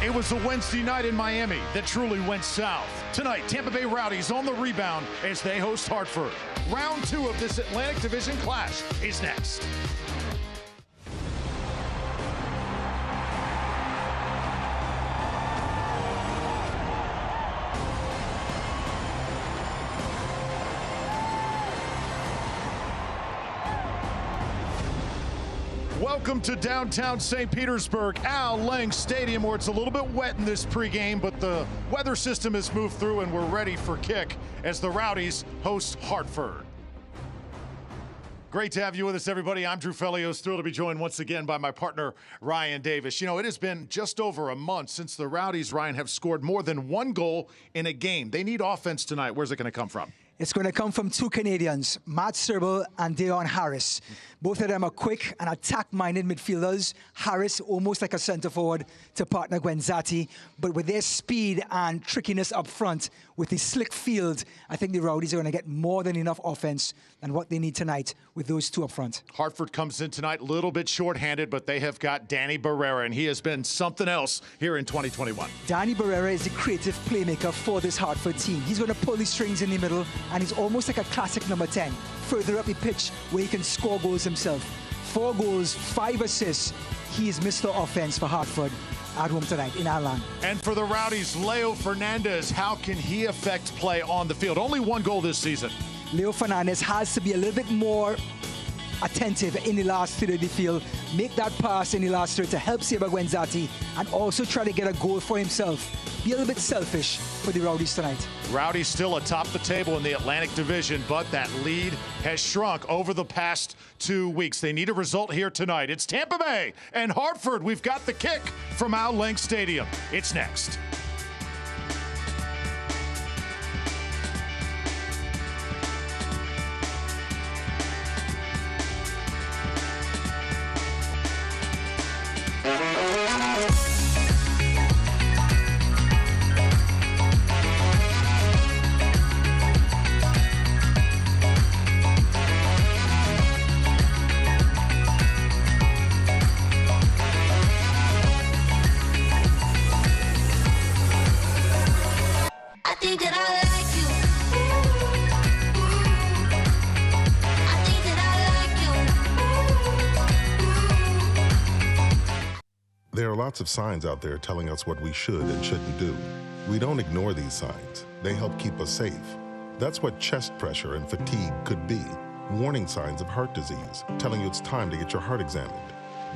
It was a Wednesday night in Miami that truly went south. Tonight, Tampa Bay Rowdies on the rebound as they host Hartford. Round 2 of this Atlantic Division clash is next. Welcome to downtown St. Petersburg, Al Lang Stadium, where it's a little bit wet in this pregame, but the weather system has moved through and we're ready for kick as the Rowdies host Hartford. Great to have you with us, everybody. I'm Drew Felios, thrilled to be joined once again by my partner, Ryan Davis. You know, it has been just over a month since the Rowdies, Ryan, have scored more than one goal in a game. They need offense tonight. Where's it going to come from? It's going to come from two Canadians, Matt Serbel and Deon Harris. Both of them are quick and attack-minded midfielders. Harris almost like a center forward to partner Guenzati, but with their speed and trickiness up front, with the slick field, I think the Rowdies are going to get more than enough offense than what they need tonight with those two up front. Hartford comes in tonight a little bit shorthanded, but they have got Danny Barrera, and he has been something else here in 2021. Danny Barrera is the creative playmaker for this Hartford team. He's going to pull the strings in the middle, and he's almost like a classic number 10, further up the pitch where he can score goals himself. 4 goals, 5 assists. He is Mr. Offense for Hartford at home tonight in Al Lang. And for the Rowdies, Leo Fernandez, how can he affect play on the field? Only 1 goal this season. Leo Fernandez has to be a little bit more attentive in the last third of the field, make that pass in the last third to help Seba Guenzati, and also try to get a goal for himself. Be a little bit selfish for the Rowdies tonight. Rowdies still atop the table in the Atlantic Division, but that lead has shrunk over the past 2 weeks. They need a result here tonight. It's Tampa Bay and Hartford. We've got the kick from Al Lang Stadium. It's next. There are lots of signs out there telling us what we should and shouldn't do. We don't ignore these signs. They help keep us safe. That's what chest pressure and fatigue could be. Warning signs of heart disease, telling you it's time to get your heart examined.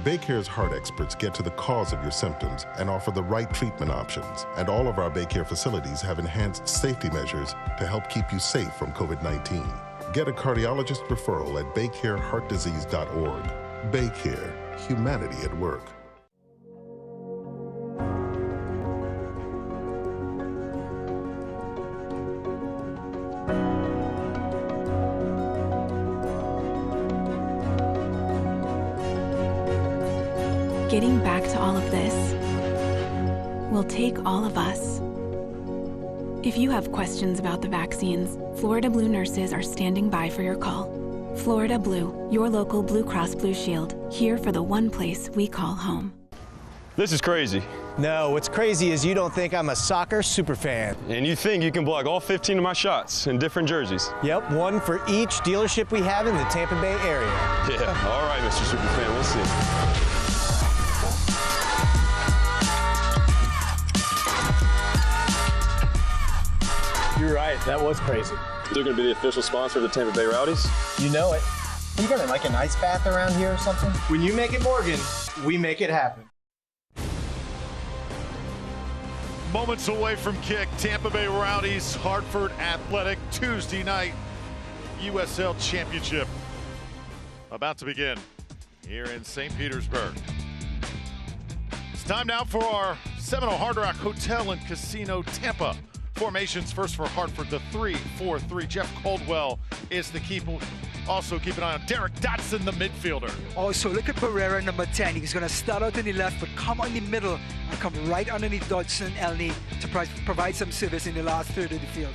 Baycare's heart experts get to the cause of your symptoms and offer the right treatment options. And all of our Baycare facilities have enhanced safety measures to help keep you safe from COVID-19. Get a cardiologist referral at baycareheartdisease.org. Baycare, humanity at work. Getting back to all of this will take all of us. If you have questions about the vaccines, Florida Blue nurses are standing by for your call. Florida Blue, your local Blue Cross Blue Shield, here for the one place we call home. This is crazy. No, what's crazy is you don't think I'm a soccer superfan. And you think you can block all 15 of my shots in different jerseys. Yep, one for each dealership we have in the Tampa Bay area. Yeah, all right, Mr. Superfan, we'll see. You're right, that was crazy. They're going to be the official sponsor of the Tampa Bay Rowdies. You know it. You got like an ice bath around here or something? When you make it Morgan, we make it happen. Moments away from kick, Tampa Bay Rowdies, Hartford Athletic, Tuesday night USL Championship about to begin here in St. Petersburg. It's time now for our Seminole Hard Rock Hotel and Casino Tampa. Formations first for Hartford, the 3-4-3. Jeff Caldwell is the keeper. Also keep an eye on Derek Dotson, the midfielder. Also, look at Barrera, number 10. He's going to start out in the left, but come on the middle and come right underneath Dodson and Elney to provide some service in the last third of the field.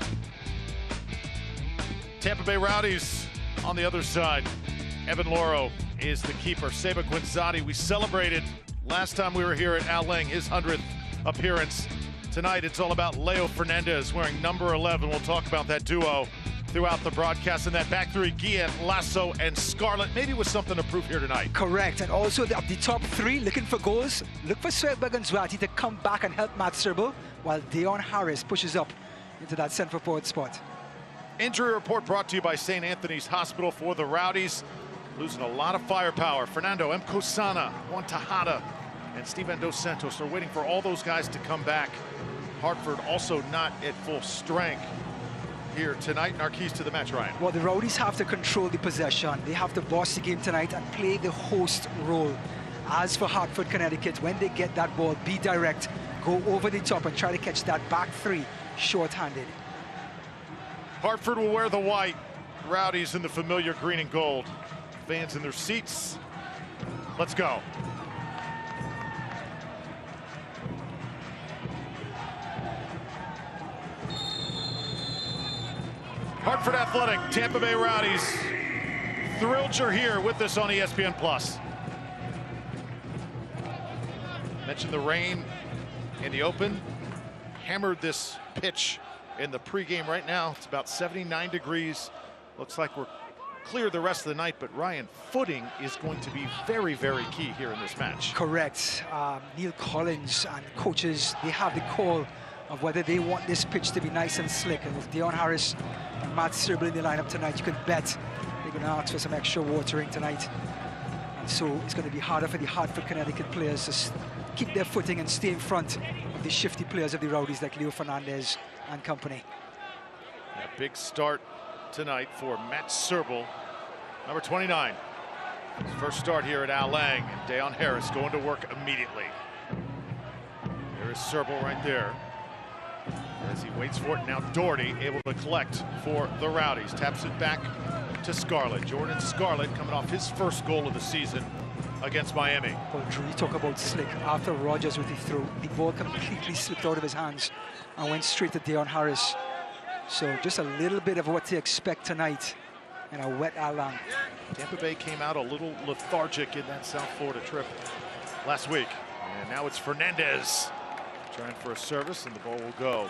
Tampa Bay Rowdies on the other side. Evan Loro is the keeper. Seba Guenzati, we celebrated last time we were here at Al Lang, his 100th appearance. Tonight, it's all about Leo Fernandez wearing number 11. We'll talk about that duo throughout the broadcast. And that back three, Guillen, Lasso, and Scarlett, maybe with something to prove here tonight. Correct. And also the top three looking for goals. Look for Sweatberg and Zwati to come back and help Matt Serbel, while Deon Harris pushes up into that central forward spot. Injury report brought to you by St. Anthony's Hospital for the Rowdies. Losing a lot of firepower. Fernando M. Cosana, Juan Tejada, and Steven Dos Santos are waiting for all those guys to come back. Hartford also not at full strength here tonight. And our keys to the match, Ryan. Well, the Rowdies have to control the possession. They have to boss the game tonight and play the host role. As for Hartford, Connecticut, when they get that ball, be direct, go over the top and try to catch that back three short-handed. Hartford will wear the white. Rowdies in the familiar green and gold. Fans in their seats. Let's go. Hartford Athletic, Tampa Bay Rowdies. Thrilled you're here with us on ESPN+. Mentioned the rain in the open. Hammered this pitch in the pregame. Right now, it's about 79 degrees. Looks like we're clear the rest of the night, but Ryan, footing is going to be very, very key here in this match. Correct. Neil Collins and coaches, they have the call of whether they want this pitch to be nice and slick. And with Deon Harris and Matt Serbel in the lineup tonight, you can bet they're going to ask for some extra watering tonight. And so it's going to be harder for the Hartford, Connecticut players to keep their footing and stay in front of the shifty players of the Rowdies like Leo Fernandez and company. A big start tonight for Matt Serbel, number 29. His first start here at Al Lang, and Deon Harris going to work immediately. There is Serbel right there as he waits for it. Now Doherty able to collect for the Rowdies. Taps it back to Scarlett. Jordan Scarlett coming off his first goal of the season against Miami. Well, Drew, you talk about slick. After Rogers with the throw, the ball completely slipped out of his hands and went straight to Deon Harris. So just a little bit of what to expect tonight in a wet Al Lang. Tampa Bay came out a little lethargic in that South Florida trip last week. And now it's Fernandez trying for a service, and the ball will go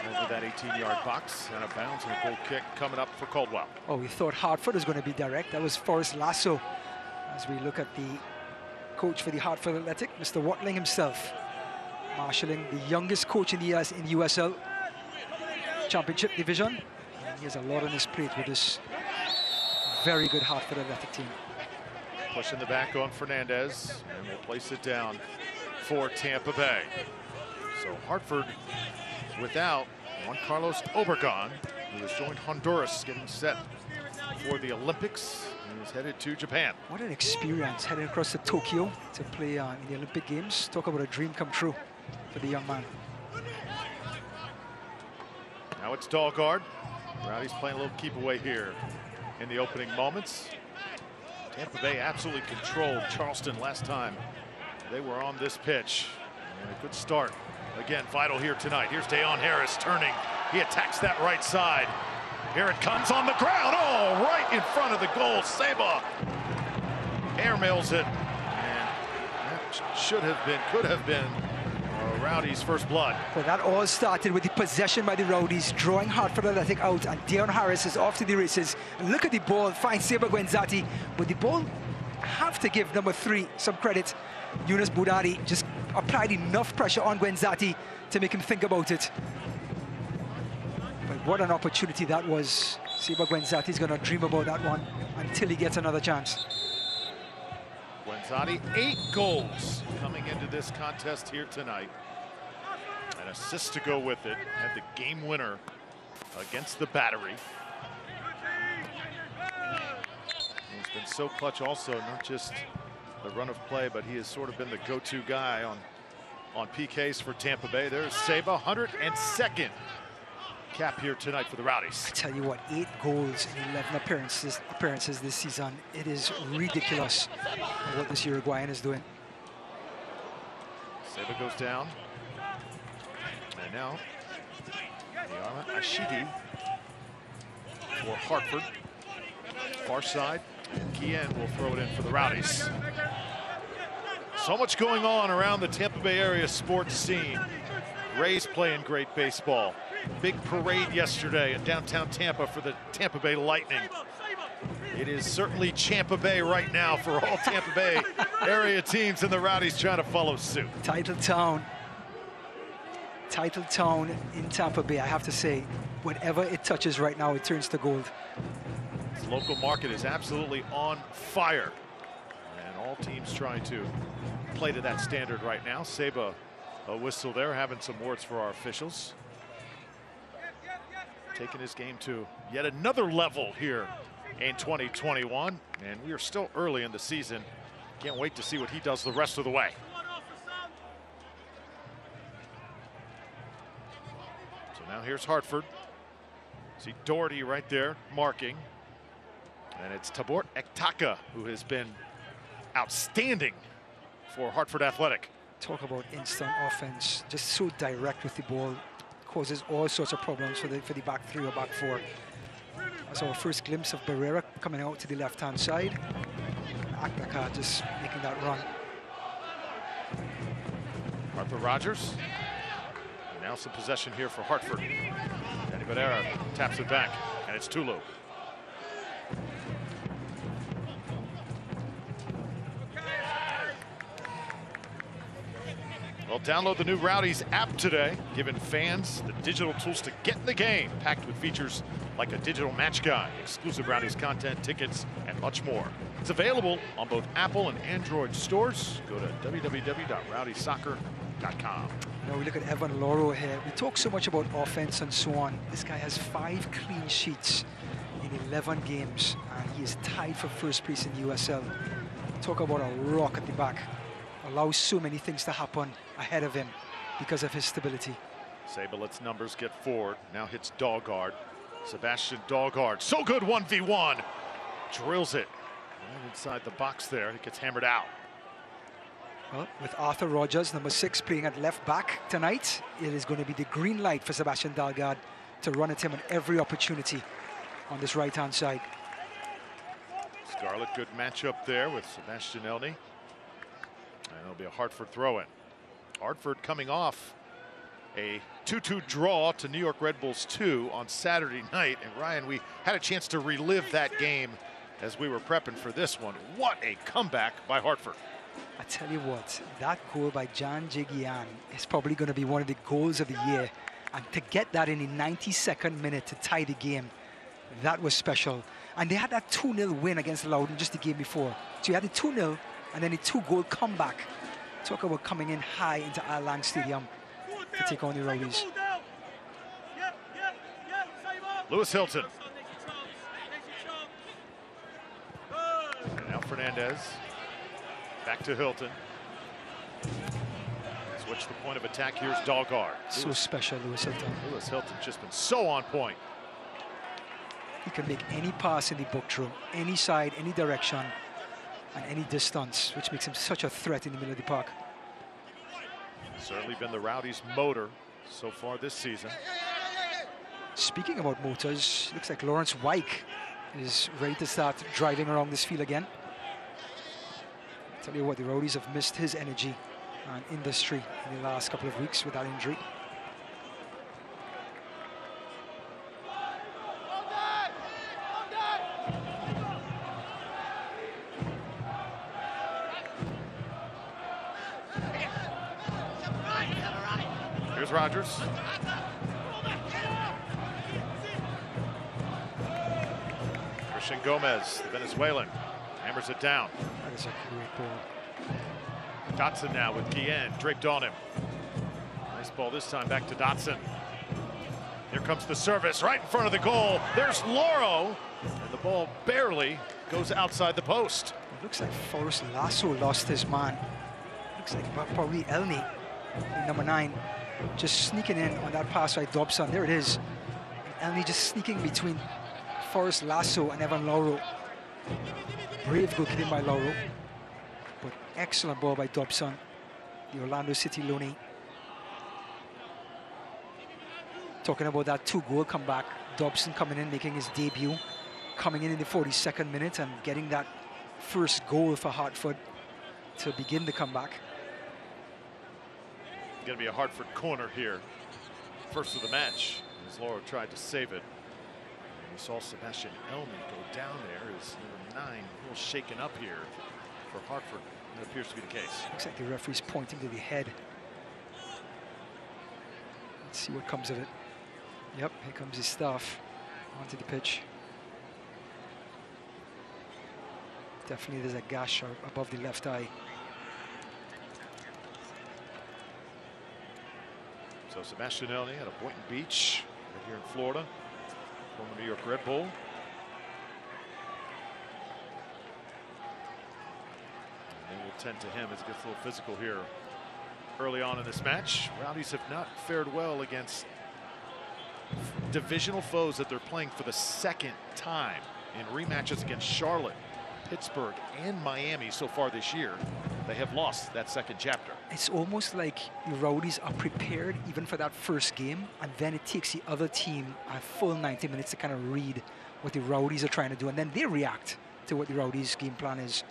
over that 18-yard box and a bounce and a goal kick coming up for Caldwell. Oh, we thought Hartford was going to be direct. That was Forrest Lasso. As we look at the coach for the Hartford Athletic, Mr. Watling himself, marshalling the youngest coach in the USL Championship Division. And he has a lot on his plate with this very good Hartford Athletic team. Pushing the back on Fernandez, and we'll place it down for Tampa Bay. So Hartford without Juan Carlos Obregon, who has joined Honduras, getting set for the Olympics. He is headed to Japan. What an experience heading across to Tokyo to play in the Olympic Games. Talk about a dream come true for the young man. Now it's Dahlgaard. Rowdies playing a little keep away here in the opening moments. Tampa Bay absolutely controlled Charleston last time they were on this pitch. And a good start. Again, vital here tonight. Here's Deon Harris turning. He attacks that right side. Here it comes on the ground. Oh, right in front of the goal. Seba airmails it. And that should have been, could have been Rowdies' first blood. Well, that all started with the possession by the Rowdies, drawing Hartford Athletic out, and Deon Harris is off to the races. And look at the ball, finds Seba Gwenzati, but the ball, have to give number 3 some credit. Yunus Boudadi just applied enough pressure on Gwenzati to make him think about it. But what an opportunity that was. Seba Gwenzati's going to dream about that one until he gets another chance. Gwenzati, 8 goals coming into this contest here tonight. An assist to go with it. Had the game winner against the Battery. He's been so clutch also, not just the run of play, but he has sort of been the go-to guy on PKs for Tampa Bay. There's Seba, 102nd cap here tonight for the Rowdies. I tell you what, 8 goals in 11 appearances this season. It is ridiculous what this Uruguayan is doing. Seba goes down. And now, Diarra Ashidi for Hartford. Far side. Guillen will throw it in for the Rowdies. So much going on around the Tampa Bay area sports scene. Rays playing great baseball. Big parade yesterday in downtown Tampa for the Tampa Bay Lightning. It is certainly Tampa Bay right now for all Tampa Bay area teams, and the Rowdies trying to follow suit. Title town in Tampa Bay. I have to say, whatever it touches right now, it turns to gold. This local market is absolutely on fire, and all teams trying to play to that standard right now. Save a whistle there, having some words for our officials. Taking his game to yet another level here in 2021, and we are still early in the season. Can't wait to see what he does the rest of the way. So now here's Hartford. See Doherty right there marking, and it's Tabor Ektaka who has been outstanding for Hartford Athletic. Talk about instant offense, just so direct with the ball, causes all sorts of problems for the back three or back four. That's our first glimpse of Barrera coming out to the left-hand side. Ektaka just making that run. Arthur Rogers. Now some possession here for Hartford. Danny Barrera taps it back, and it's Tulu. Well, download the new Rowdies app today, giving fans the digital tools to get in the game, packed with features like a digital match guide, exclusive Rowdies content, tickets, and much more. It's available on both Apple and Android stores. Go to www.rowdiesoccer.com. Now we look at Evan Lauro here. We talk so much about offense and so on. This guy has 5 clean sheets in 11 games, and he is tied for first place in the USL. Talk about a rock at the back. Allows so many things to happen ahead of him because of his stability. Saba lets numbers get forward. Now hits Daugard. Sebastian Daugard. So good 1v1. Drills it right inside the box there. It gets hammered out. Well, with Arthur Rogers, number 6, playing at left back tonight, it is going to be the green light for Sebastian Daugard to run at him on every opportunity on this right-hand side. Scarlett, good matchup there with Sebastian Elney. And it'll be a Hartford throw-in. Hartford coming off a 2-2 draw to New York Red Bulls 2 on Saturday night. And Ryan, we had a chance to relive that game as we were prepping for this one. What a comeback by Hartford. I tell you what, that goal by Jan Jigian is probably going to be one of the goals of the year. And to get that in the 92nd minute to tie the game, that was special. And they had that 2-0 win against Loudoun just the game before. So you had the 2-0 and then a 2-goal comeback. Talk about coming in high into Al Lang Stadium to take on the Rowdies. Lewis Hilton. And now Fernandez. Back to Hilton. Switch the point of attack. Here's Daugard. So special, Lewis Hilton. Lewis Hilton's just been so on point. He can make any pass in the book through, any side, any direction, and any distance, which makes him such a threat in the middle of the park. Certainly been the Rowdies' motor so far this season. Speaking about motors, looks like Lawrence Wyke is ready to start driving around this field again. Tell you what, the Rowdies have missed his energy and industry in the last couple of weeks with that injury. Here's Rogers. Christian Gomez, the Venezuelan, hammers it down. That is a great ball. Dotson now with Guillen draped on him. Nice ball this time, back to Dotson. Here comes the service right in front of the goal. There's Lauro, and the ball barely goes outside the post. It looks like Forrest Lasso lost his man. Looks like probably Elney, number 9, just sneaking in on that pass by Dobson. There it is. And Elney just sneaking between Forrest Lasso and Evan Lauro. Brave goalkeeping by Lauro, but excellent ball by Dobson, the Orlando City loanee. Talking about that 2-goal comeback, Dobson coming in, making his debut, coming in the 42nd minute and getting that first goal for Hartford. to begin the comeback. Going to be a Hartford corner here. First of the match, as Laura tried to save it. And we saw Sebastian Elmy go down there. Is number 9 a little shaken up here for Hartford? That appears to be the case. Looks like the referee's pointing to the head. Let's see what comes of it. Yep, here comes his staff onto the pitch. Definitely there's a gash above the left eye. So Sebastian Elmy out of Boynton Beach, right here in Florida, former New York Red Bull. And they will tend to him as it gets a little physical here early on in this match. Rowdies have not fared well against divisional foes that they're playing for the second time in rematches against Charlotte, Pittsburgh, and Miami so far this year. They have lost that second chapter. It's almost like the Rowdies are prepared even for that first game, and then it takes the other team a full 90 minutes to kind of read what the Rowdies are trying to do, and then they react to what the Rowdies' game plan is.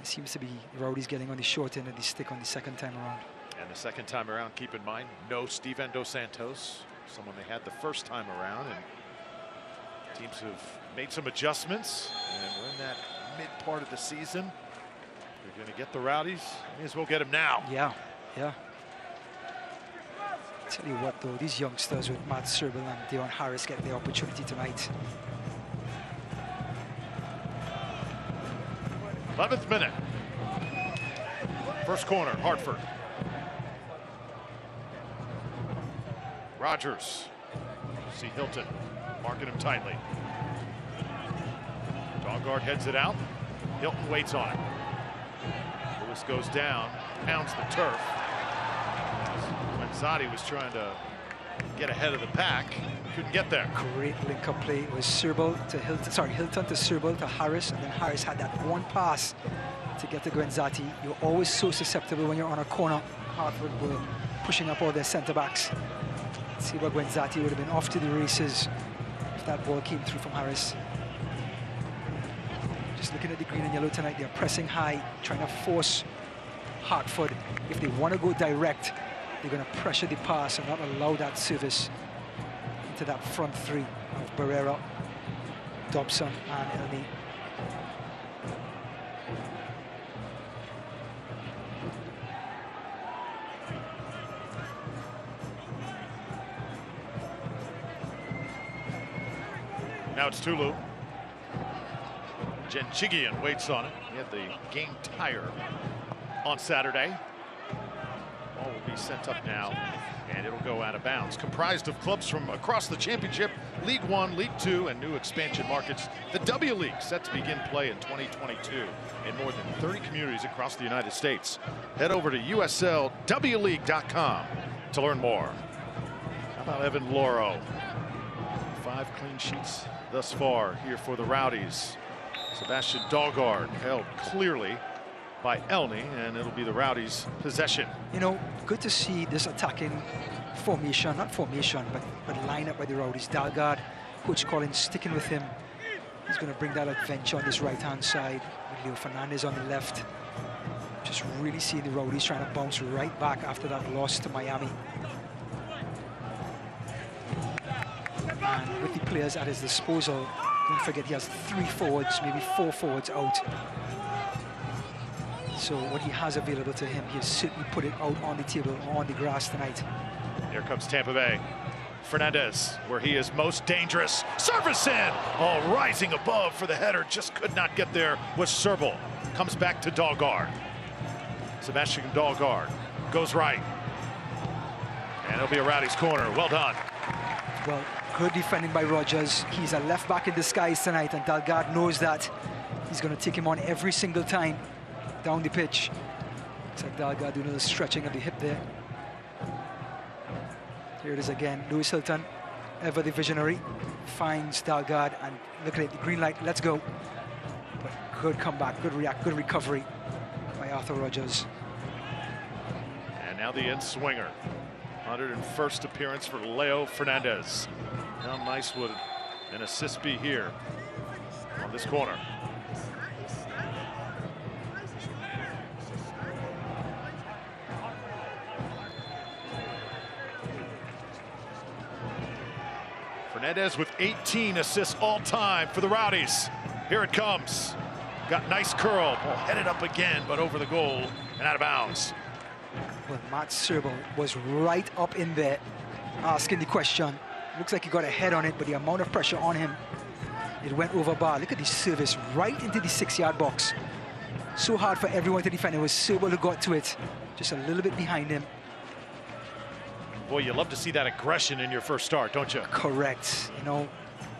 It seems to be the Rowdies getting on the short end of the stick on the second time around. And the second time around, keep in mind, no Steven Dos Santos, someone they had the first time around, and teams have made some adjustments, and we're in that mid part of the season. They're going to get the Rowdies. May as well get them now. Yeah, yeah. Tell you what, though, these youngsters with Matt Serbel and Deon Harris get the opportunity tonight. 11th minute. First corner, Hartford. Rogers. See Hilton marking him tightly. Dogguard heads it out. Hilton waits on it. Lewis goes down, pounds the turf. Guenzati was trying to get ahead of the pack, couldn't get there. Great link-up play. It was Serbel to Hilton, sorry, Hilton to Serbel to Harris, and then Harris had that one pass to get to Guenzati. You're always so susceptible when you're on a corner. Hartford were pushing up all their centre-backs. See what Guenzati would have been off to the races if that ball came through from Harris. Just looking at the green and yellow tonight, they're pressing high, trying to force Hartford. If they want to go direct, they're going to pressure the pass and not allow that service into that front three of Barrera, Dobson, and Elmy. Now it's Tulu. Genchigian waits on it. He had the game tire on Saturday. Ball will be sent up now, and it'll go out of bounds. Comprised of clubs from across the championship, League One, League Two, and new expansion markets. The W League set to begin play in 2022 in more than 30 communities across the United States. Head over to USLWleague.com to learn more. How about Evan Loro? 5 clean sheets thus far here for the Rowdies. Sebastian Dogguard held clearly by Elmy, and it'll be the Rowdies' possession. You know, good to see this attacking formation, not formation, but lineup by the Rowdies. Dalgard, Coach Collins sticking with him. He's going to bring that adventure on this right-hand side with Leo Fernandez on the left. Just really seeing the Rowdies trying to bounce right back after that loss to Miami. And with the players at his disposal, don't forget he has 3 forwards, maybe 4 forwards out. So what he has available to him, he has certainly put it out on the table, on the grass tonight. Here comes Tampa Bay. Fernandez, where he is most dangerous. Service in! Oh, rising above for the header. Just could not get there was Serbel. Comes back to Dogguard. Sebastian Dogguard goes right. And it'll be a Rowdies corner. Well done. Well, good defending by Rogers. He's a left back in disguise tonight, and Dalgard knows that. He's going to take him on every single time down the pitch. Looks like Dalgard doing a little stretching of the hip there. Here it is again. Lewis Hilton, ever the visionary, finds Dalgard, and look at it, the green light, let's go. But good comeback, good react, good recovery by Arthur Rogers. And now the end swinger. 101st appearance for Leo Fernandez. How nice would an assist be here on this corner? Fernandez with 18 assists all time for the Rowdies. Here it comes. Got nice curl. Ball headed up again, but over the goal and out of bounds. Well, Matt Serbel was right up in there asking the question. Looks like he got a head on it, but the amount of pressure on him, it went over bar. Look at the service right into the 6-yard box. So hard for everyone to defend. It was Serbel who got to it, just a little bit behind him. Boy, you love to see that aggression in your first start, don't you? Correct. You know,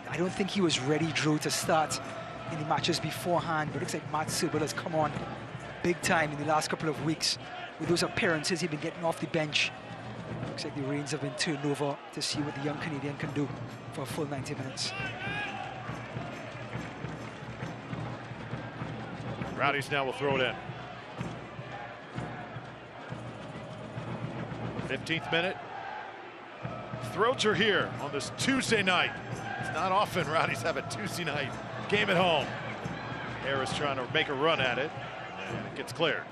I don't think he was ready, Drew, to start in the matches beforehand, but it looks like Matt Serbel has come on big time in the last couple of weeks. With those appearances, he's been getting off the bench. Looks like the reins have been turned over to see what the young Canadian can do for a full 90 minutes. Rowdies now will throw it in. 15th minute. Thrills are here on this Tuesday night. It's not often Rowdies have a Tuesday night game at home. Harris trying to make a run at it, and it gets cleared.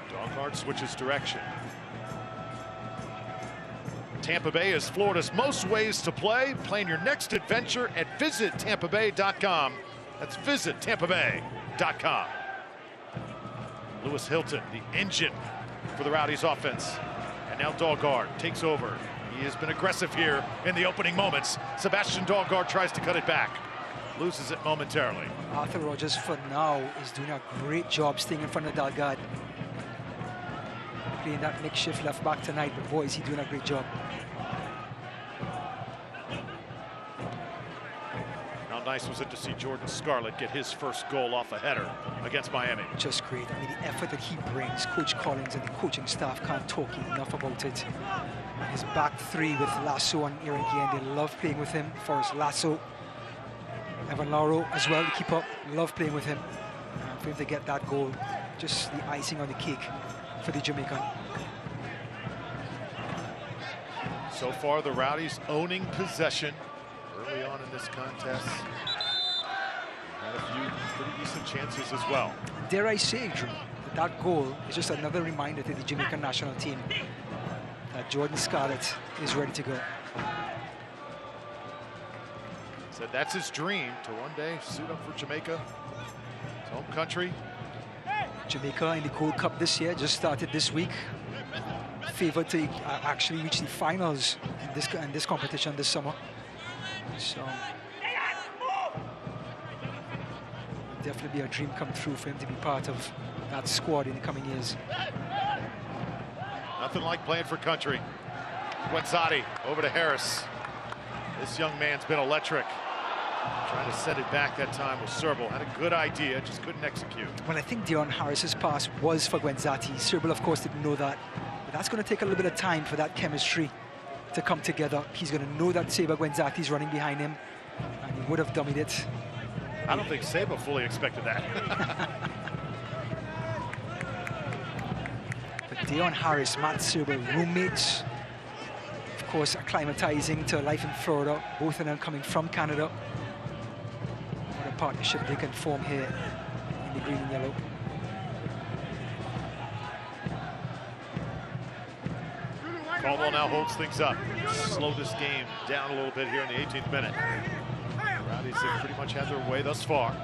Dogard switches direction. Tampa Bay is Florida's most ways to play. Plan your next adventure at visitTampaBay.com. That's visitTampaBay.com. Lewis Hilton, the engine for the Rowdies offense. And now Dogard takes over. He has been aggressive here in the opening moments. Sebastian Dogard tries to cut it back. Loses it momentarily. Arthur Rogers, for now, is doing a great job staying in front of Dalgard. Playing that makeshift left back tonight, but boy, is he doing a great job. How nice was it to see Jordan Scarlett get his first goal off a header against Miami. Just great. I mean, the effort that he brings, Coach Collins and the coaching staff can't talk enough about it. His back three with Lasso and Aaron Guillen, they love playing with him. Forrest Lasso, Evan Lauro as well, the keeper, love playing with him. And for him to get that goal, just the icing on the cake for the Jamaican. So far, the Rowdies owning possession early on in this contest. Had a few pretty decent chances as well. Dare I say, Drew, that goal is just another reminder to the Jamaican national team that Jordan Scarlett is ready to go. Said that's his dream, to one day suit up for Jamaica, his home country. Jamaica in the Gold Cup this year, just started this week. Favored to actually reach the finals in this competition this summer. So definitely be a dream come true for him to be part of that squad in the coming years. Nothing like playing for country. Gwenzati over to Harris. This young man's been electric. Trying to set it back that time with Serbel. Had a good idea, just couldn't execute. Well, I think Deon Harris's pass was for Gwenzati. Serbel, of course, didn't know that. But that's going to take a little bit of time for that chemistry to come together. He's going to know that Seba Gwenzati's running behind him, and he would have dummied it. I don't think Seba fully expected that. But Deon Harris, Matt Serbel, roommates, of course, acclimatizing to life in Florida, both of them coming from Canada. What a partnership they can form here in the green and yellow. Caldwell now holds things up. Slow this game down a little bit here in the 18th minute. Rowdies have pretty much had their way thus far.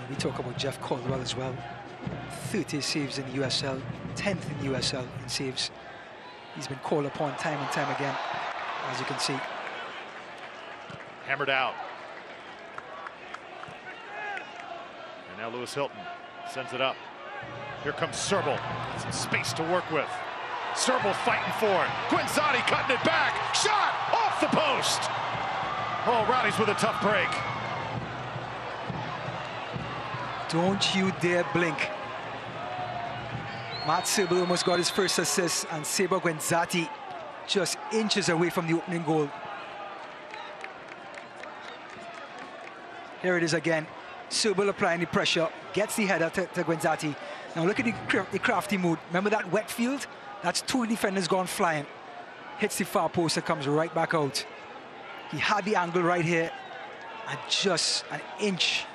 We talk about Jeff Caldwell as well. 30 saves in the USL, 10th in the USL in saves. He's been called upon time and time again, as you can see. Hammered out. And now Lewis Hilton sends it up. Here comes Serbel. Some space to work with. Serbel fighting for it. Gwenzati cutting it back. Shot off the post. Oh, Rowdies with a tough break. Don't you dare blink. Matt Serbel almost got his first assist, and Seba Gwenzati just inches away from the opening goal. Here it is again. Serbel applying the pressure, gets the header to Gwenzati. Now look at the crafty move. Remember that wet field? That's two defenders gone flying. Hits the far post and comes right back out. He had the angle right here, and just an inch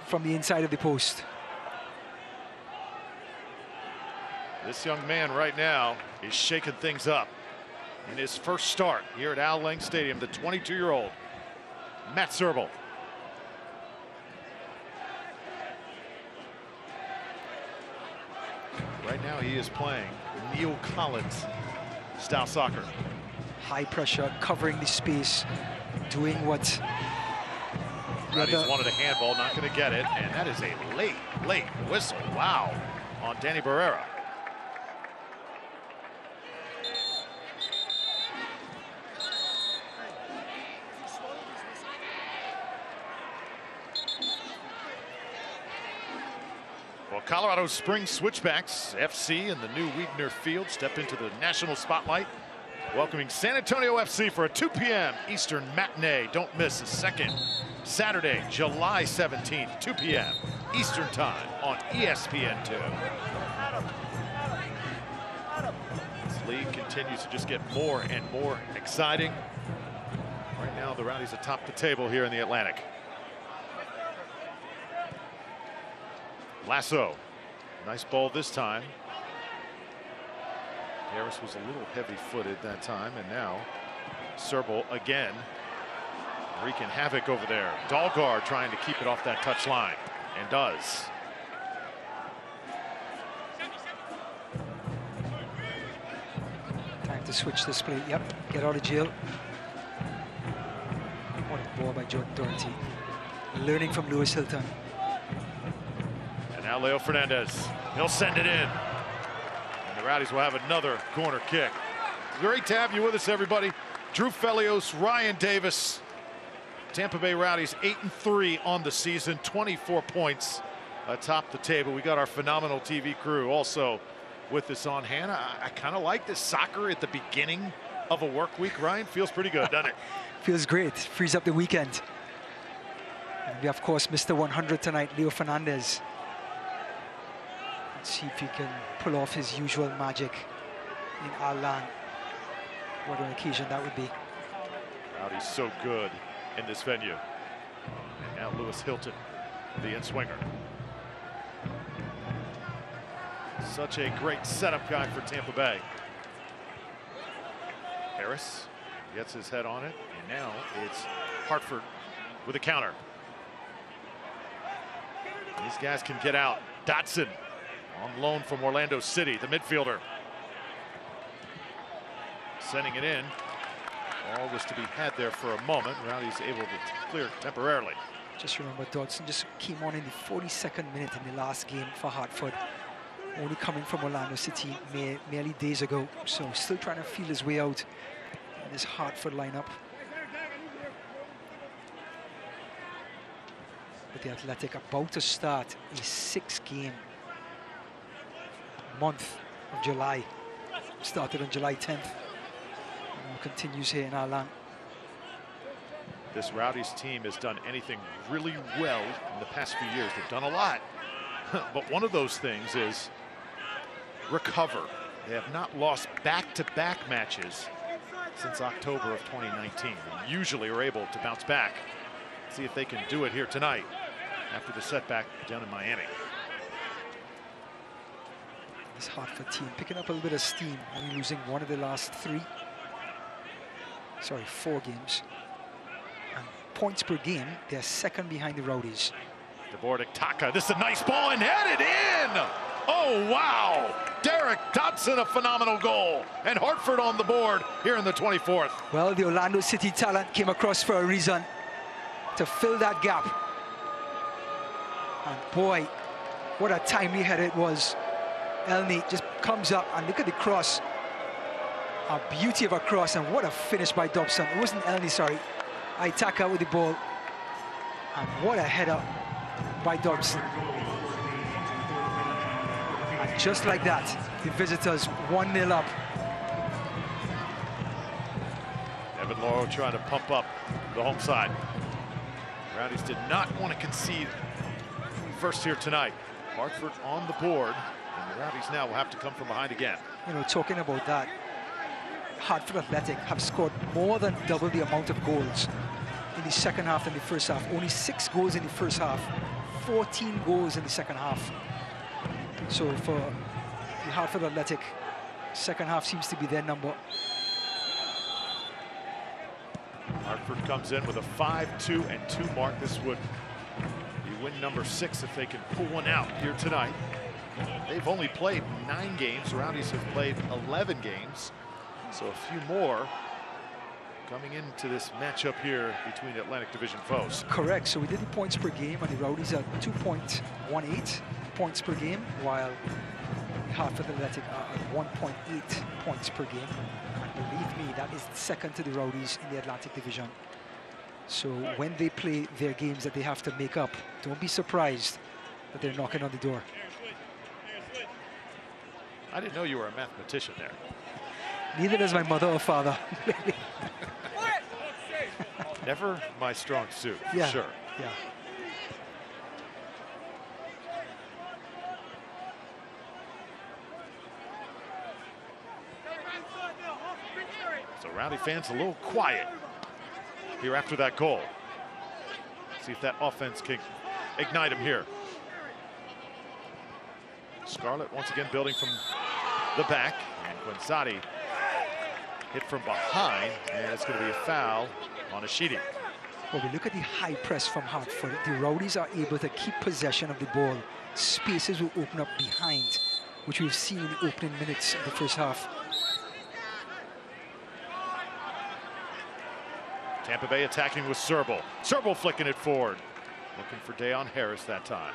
from the inside of the post. This young man right now is shaking things up in his first start here at Al Lang Stadium. The 22-year-old Matt Serbel. Right now he is playing Neil Collins style soccer. High pressure, covering the space, doing what Rowdies wanted a handball, not going to get it, and that is a late whistle. Wow, on Danny Barrera. Well, Colorado Springs Switchbacks FC and the new Weidner Field step into the national spotlight, welcoming San Antonio FC for a 2 p.m. Eastern matinee. Don't miss the second Saturday, July 17th, 2 p.m. Eastern time on ESPN2. This league continues to just get more and more exciting. Right now, the Rowdies atop the table here in the Atlantic. Lasso, nice ball this time. Harris was a little heavy-footed that time, and now Serbel again wreaking havoc over there. Dahlgaard trying to keep it off that touch line, and does. Time to switch this play. Yep, get out of jail. What a ball by Jordan Doherty. Learning from Lewis Hilton. And now Leo Fernandez. He'll send it in. And the Rowdies will have another corner kick. Great to have you with us, everybody. Drew Felios, Ryan Davis. Tampa Bay Rowdies 8-3 on the season, 24 points atop the table. We got our phenomenal TV crew also with us on hand. I kind of like this soccer at the beginning of a work week. Ryan, feels pretty good, doesn't it? Feels great. Frees up the weekend. And we, of course, Mr. 100 tonight, Leo Fernandez. Let's see if he can pull off his usual magic in Al Lang. What an occasion that would be. Rowdies so good in this venue. And now Lewis Hilton, the in-swinger. Such a great setup guy for Tampa Bay. Harris gets his head on it, and now it's Hartford with a counter. These guys can get out. Dotson on loan from Orlando City, the midfielder. Sending it in. All was to be had there for a moment. Rowdies able to clear temporarily. Just remember, Dodson just came on in the 42nd minute in the last game for Hartford. Only coming from Orlando City merely days ago. So still trying to feel his way out in this Hartford lineup. But the Athletic about to start a 6-game month of July. Started on July 10th. And continues here in Al Lang. This Rowdies team has done anything really well in the past few years. They've done a lot. But one of those things is recover. They have not lost back-to-back matches since October of 2019. They usually are able to bounce back. See if they can do it here tonight after the setback down in Miami. This Hartford team picking up a little bit of steam, only losing one of the last 4 games. And points per game, they're second behind the Rowdies. DeBordick Taka, this is a nice ball and headed in! Oh, wow! Derek Dotson, a phenomenal goal. And Hartford on the board here in the 24th. Well, the Orlando City talent came across for a reason, to fill that gap. And boy, what a timely header it was. Elney just comes up and look at the cross. A beauty of a cross, and what a finish by Dobson. It wasn't Elney, sorry. Itaka with the ball. And what a header by Dobson. And just like that, the visitors 1-0 up. Evan Lauro trying to pump up the home side. Rowdies did not want to concede first here tonight. Hartford on the board, and the Rowdies now will have to come from behind again. You know, talking about that, Hartford Athletic have scored more than double the amount of goals in the second half than the first half. Only 6 goals in the first half, 14 goals in the second half. So for the Hartford Athletic. Second half seems to be their number. Hartford comes in with a 5-2-2 mark. This would be win number 6 if they can pull one out here tonight. They've only played 9 games. Rowdies have played 11 games. So a few more coming into this matchup here between Atlantic Division foes. Correct. So we did the points per game, and the Rowdies are 2.18 points per game, while the Hartford Athletic are at 1.8 points per game. And believe me, that is second to the Rowdies in the Atlantic Division. So when they play their games that they have to make up, don't be surprised that they're knocking on the door. I didn't know you were a mathematician there. Neither does my mother or father. Never my strong suit, for Yeah, sure. yeah. So Rowdy fans a little quiet here after that goal. See if that offense can ignite him here. Scarlett once again building from the back, and Guenzati hit from behind, and it's going to be a foul on Ashidi. Well, we look at the high press from Hartford. The Rowdies are able to keep possession of the ball. Spaces will open up behind, which we've seen in the opening minutes of the first half. Tampa Bay attacking with Serbal. Serbal flicking it forward. Looking for Dayon Harris that time.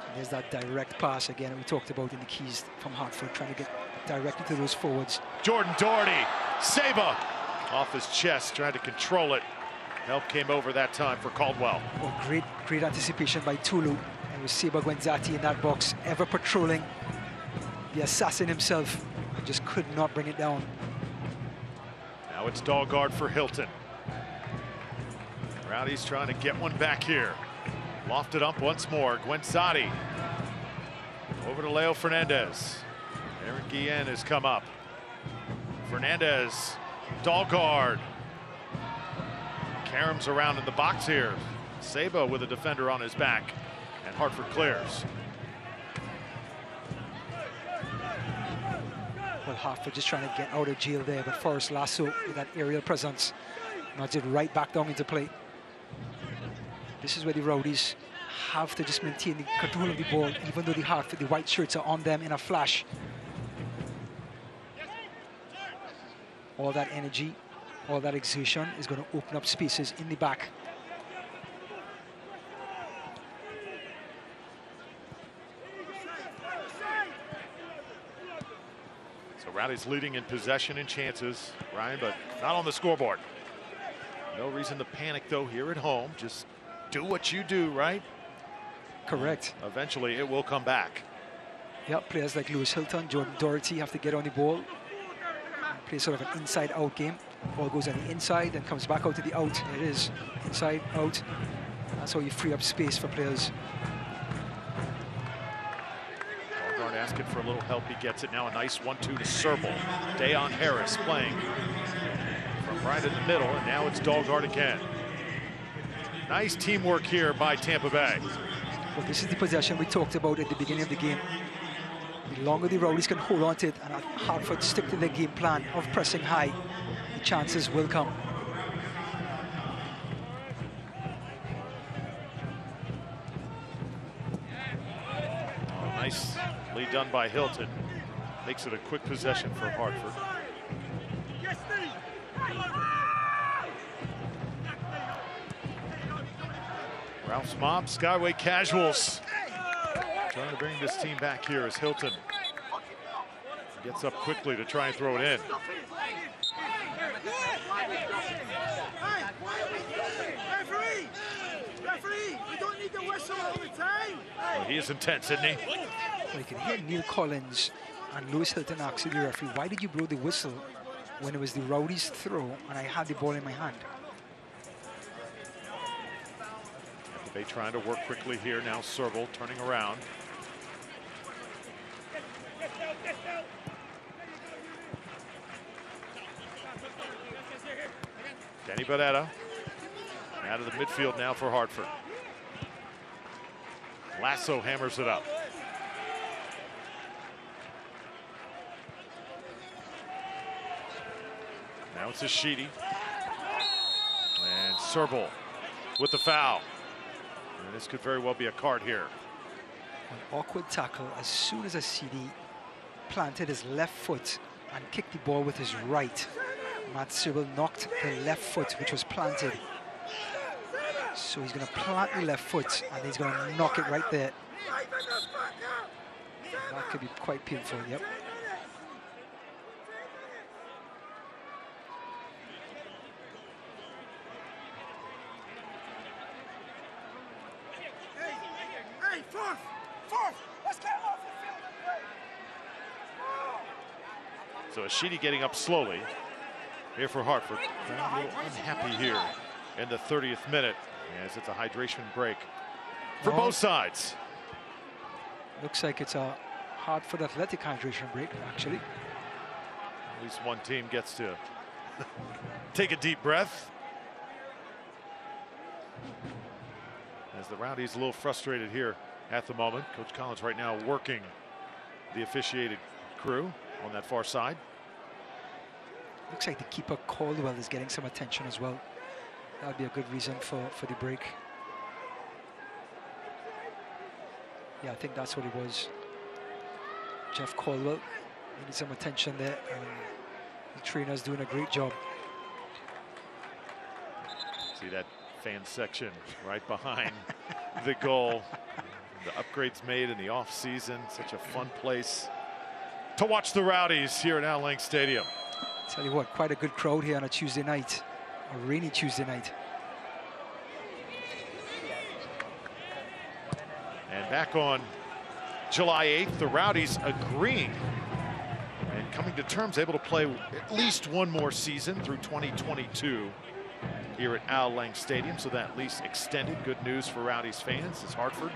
And there's that direct pass again that we talked about in the keys from Hartford, trying to get directly to those forwards. Jordan Doherty, Saba off his chest, trying to control it. Help came over that time for Caldwell. Well, great anticipation by Tulu, and with Saba Guenzati in that box, ever patrolling the assassin himself, and just could not bring it down. Now it's Dahlgaard for Hilton. Rowdy's trying to get one back here. Lofted up once more. Guenzati over to Leo Fernandez. Aaron Guillen has come up. Fernandez, Dahlgaard. Karam's around in the box here. Saba with a defender on his back, and Hartford clears. Well, Hartford just trying to get out of jail there, but Forrest Lasso with that aerial presence nudged it right back down into play. This is where the Rowdies have to just maintain the control of the ball, even though the white shirts are on them in a flash. All that energy, all that exertion is going to open up spaces in the back. So Rowdy's leading in possession and chances, Ryan, but not on the scoreboard. No reason to panic, though, here at home. Just do what you do, right? Correct. Eventually, it will come back. Yeah, players like Lewis Hilton, Jordan Doherty have to get on the ball. Play sort of an inside-out game. Ball goes on the inside and comes back out to the out. There it is, inside, out. That's how you free up space for players. Dahlgaard asking for a little help. He gets it now. A nice 1-2 to Serbal. Dayon Harris playing from right in the middle, and now it's Dahlgaard again. Nice teamwork here by Tampa Bay. Well, this is the possession we talked about at the beginning of the game. The longer the Rowdies can hold on to it and Hartford stick to their game plan of pressing high, the chances will come. Oh, nicely done by Hilton. Makes it a quick possession for Hartford. Ralph's Mob, Skyway Casuals. Trying to bring this team back here as Hilton gets up quickly to try and throw it in. Referee, we don't need the whistle all the time. Well, he is intense, isn't he? Well, you can hear Neil Collins and Lewis Hilton asking the referee, why did you blow the whistle when it was the Rowdies' throw and I had the ball in my hand? They trying to work quickly here. Now Serbal turning around. Danny Barretta out of the midfield now for Hartford. Lasso hammers it up. it's a Sheedy. And Serble with the foul. And this could very well be a card here. An awkward tackle as soon as a CD planted his left foot and kicked the ball with his right. Matt Serble knocked the left foot, which was planted. So he's going to plant the left foot and he's going to knock it right there. That could be quite painful, yep. Hey, fourth! Let's get off the field and play! So Sheedy getting up slowly here for Hartford. A little unhappy here in the 30th minute as it's a hydration break for both sides. Looks like it's a Hartford Athletic hydration break, actually. At least one team gets to take a deep breath. As the Rowdies a little frustrated here at the moment. Coach Collins right now working the officiated crew on that far side. Looks like the keeper Caldwell is getting some attention as well. That would be a good reason for the break. Yeah, I think that's what it was. Jeff Caldwell needed some attention there, and the trainer's doing a great job. See that fan section right behind the goal. The upgrades made in the off-season. Such a fun place to watch the Rowdies here at Al Lang Stadium. Tell you what, quite a good crowd here on a Tuesday night, a rainy Tuesday night. And back on July 8th, the Rowdies agreeing and coming to terms, able to play at least one more season through 2022 here at Al Lang Stadium. So that lease extended. Good news for Rowdies fans as Hartford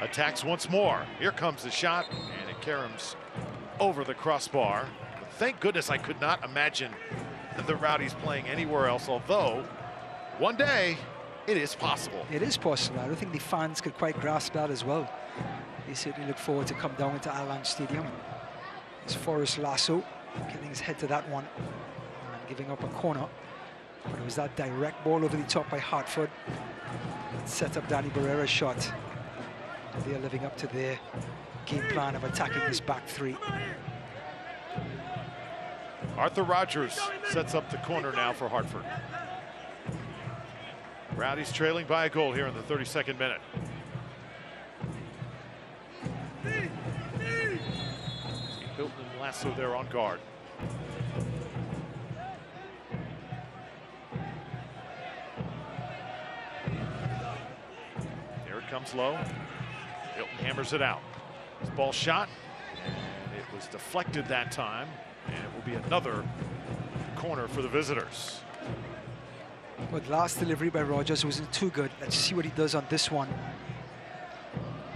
attacks once more. Here comes the shot, and it caroms over the crossbar. But thank goodness I could not imagine the Rowdies playing anywhere else, although one day it is possible. It is possible. I don't think the fans could quite grasp that as well. They certainly look forward to come down into Al Lang Stadium. It's Forrest Lasso getting his head to that one and giving up a corner. But it was that direct ball over the top by Hartford that set up Danny Barrera's shot. They're living up to their game plan of attacking this back three. Arthur Rogers sets up the corner now for Hartford. Rowdies trailing by a goal here in the 32nd minute. Hilton and Lasso there on guard. There it comes low. Hilton hammers it out. This ball shot, and it was deflected that time, and it will be another corner for the visitors. But last delivery by Rogers wasn't too good. Let's see what he does on this one.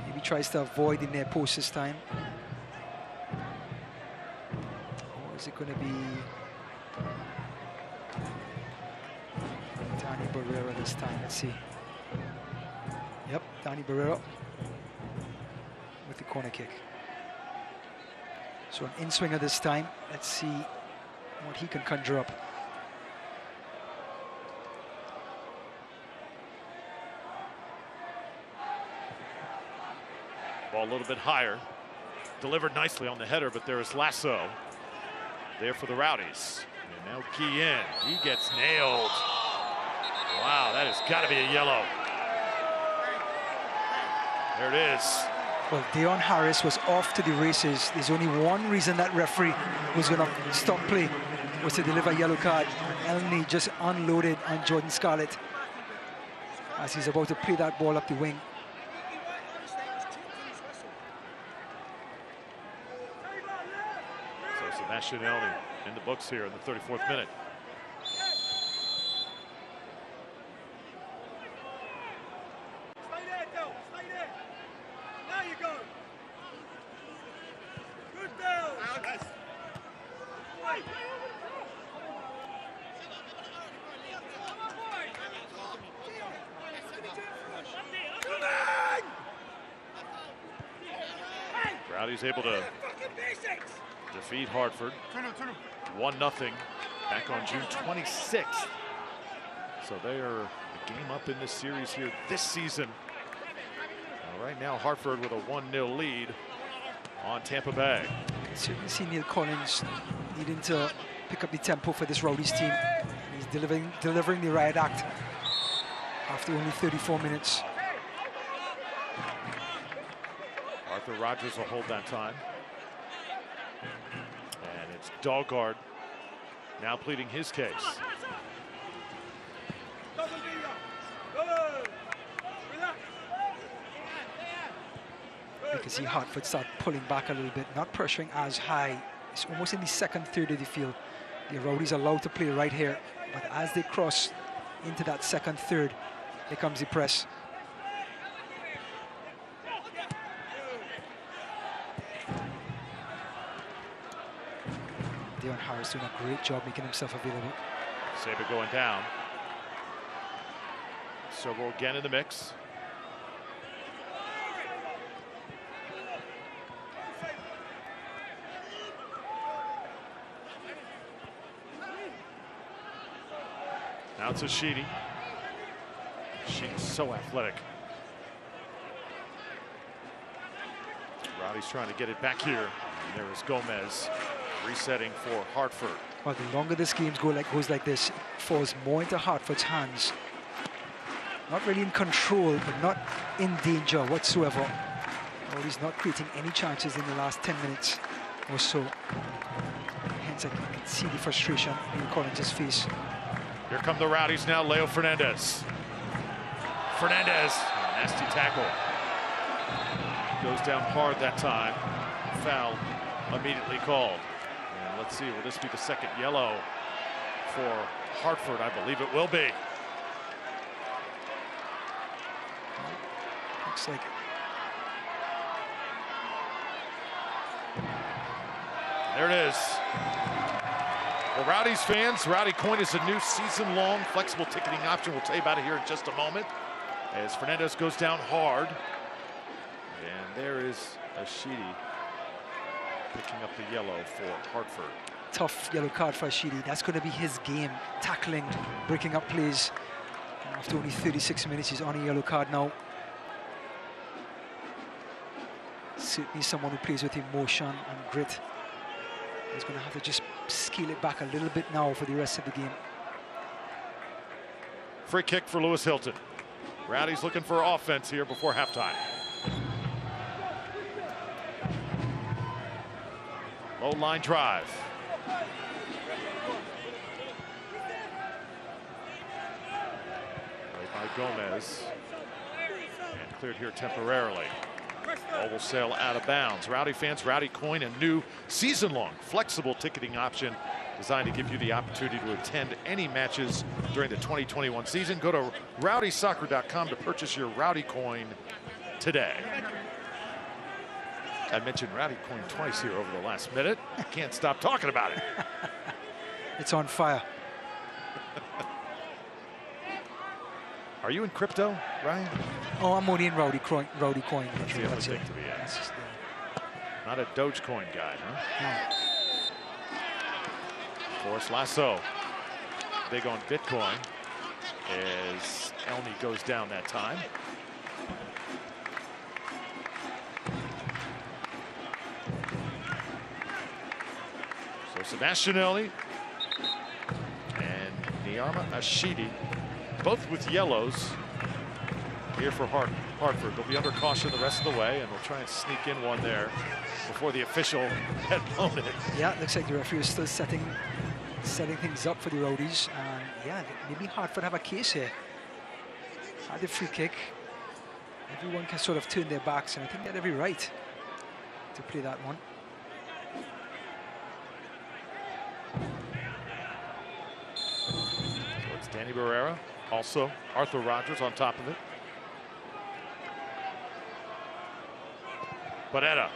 Maybe tries to avoid the near post this time. Or is it going to be Danny Barrera this time? Let's see. Yep, Danny Barrera with the corner kick. So an in-swinger this time. Let's see what he can conjure up. Ball a little bit higher. Delivered nicely on the header, but there is Lasso there for the Rowdies. And now Guillen, he gets nailed. Wow, that has got to be a yellow. There it is. Well, Deion Harris was off to the races. There's only one reason that referee was going to stop play, was to deliver a yellow card. Elney just unloaded on Jordan Scarlett as he's about to play that ball up the wing. So Sebastian Elney in the books here in the 34th minute. Rowdies able to defeat Hartford 1-0 back on June 26th. So they are a game up in this series here this season. Right now, Hartford with a 1-0 lead on Tampa Bay. Certainly see Neil Collins needing to pick up the tempo for this Rowdies team. He's delivering the riot act after only 34 minutes. Arthur Rogers will hold that time. And it's Dahlgaard now pleading his case. You can see Hartford start pulling back a little bit, not pressuring as high. It's almost in the second third of the field. The Rowdies are allowed to play right here, but as they cross into that second third, here comes the press. Deon Harris doing a great job making himself available. Saber going down. Servo again in the mix. Now it's a Sheedy. Sheedy's so athletic. Rowdy's trying to get it back here. And there is Gomez resetting for Hartford. Well, the longer this game goes like this, it falls more into Hartford's hands. Not really in control, but not in danger whatsoever. Rowdy's not creating any chances in the last 10 minutes or so. Hence, I can see the frustration in Collins' face. Here come the Rowdies now. Leo Fernandez. Fernandez, nasty tackle. Goes down hard that time. Foul immediately called. And let's see, will this be the second yellow for Hartford? I believe it will be. Looks like there it is. Well, Rowdies fans, Rowdy Coin is a new season-long flexible ticketing option. We'll tell you about it here in just a moment. As Fernandez goes down hard. And there is a Sheedy picking up the yellow for Hartford. tough yellow card for Sheedy. That's going to be his game, tackling, breaking up plays. And after only 36 minutes, he's on a yellow card now. Certainly someone who plays with emotion and grit. He's going to have to just scale it back a little bit now for the rest of the game. Free kick for Lewis Hilton. Rowdy's looking for offense here before halftime. Low line drive. Played by Gomez. And cleared here temporarily. Ball will sail out of bounds. Rowdy fans, Rowdy Coin, a new season-long flexible ticketing option designed to give you the opportunity to attend any matches during the 2021 season. Go to rowdysoccer.com to purchase your Rowdy Coin today. I mentioned Rowdy Coin twice here over the last minute. Can't stop talking about it. It's on fire. Are you in crypto, Ryan? Oh, I'm only in Rowdy Coin. That's the other thing to be at. Not a Dogecoin guy, huh? No. Forrest Lasso, big on Bitcoin, as Elney goes down that time. So Sebastian Elney and Niama Ashidi, both with yellows here for Hartford. They'll be under caution the rest of the way, and they'll try and sneak in one there before the official had blown it. Yeah, it looks like the referee is still setting things up for the Rowdies. And yeah, maybe Hartford have a case here. At the free kick, everyone can sort of turn their backs, and I think they had every right to play that one. So it's Danny Barrera, also Arthur Rogers on top of it. Bonetta.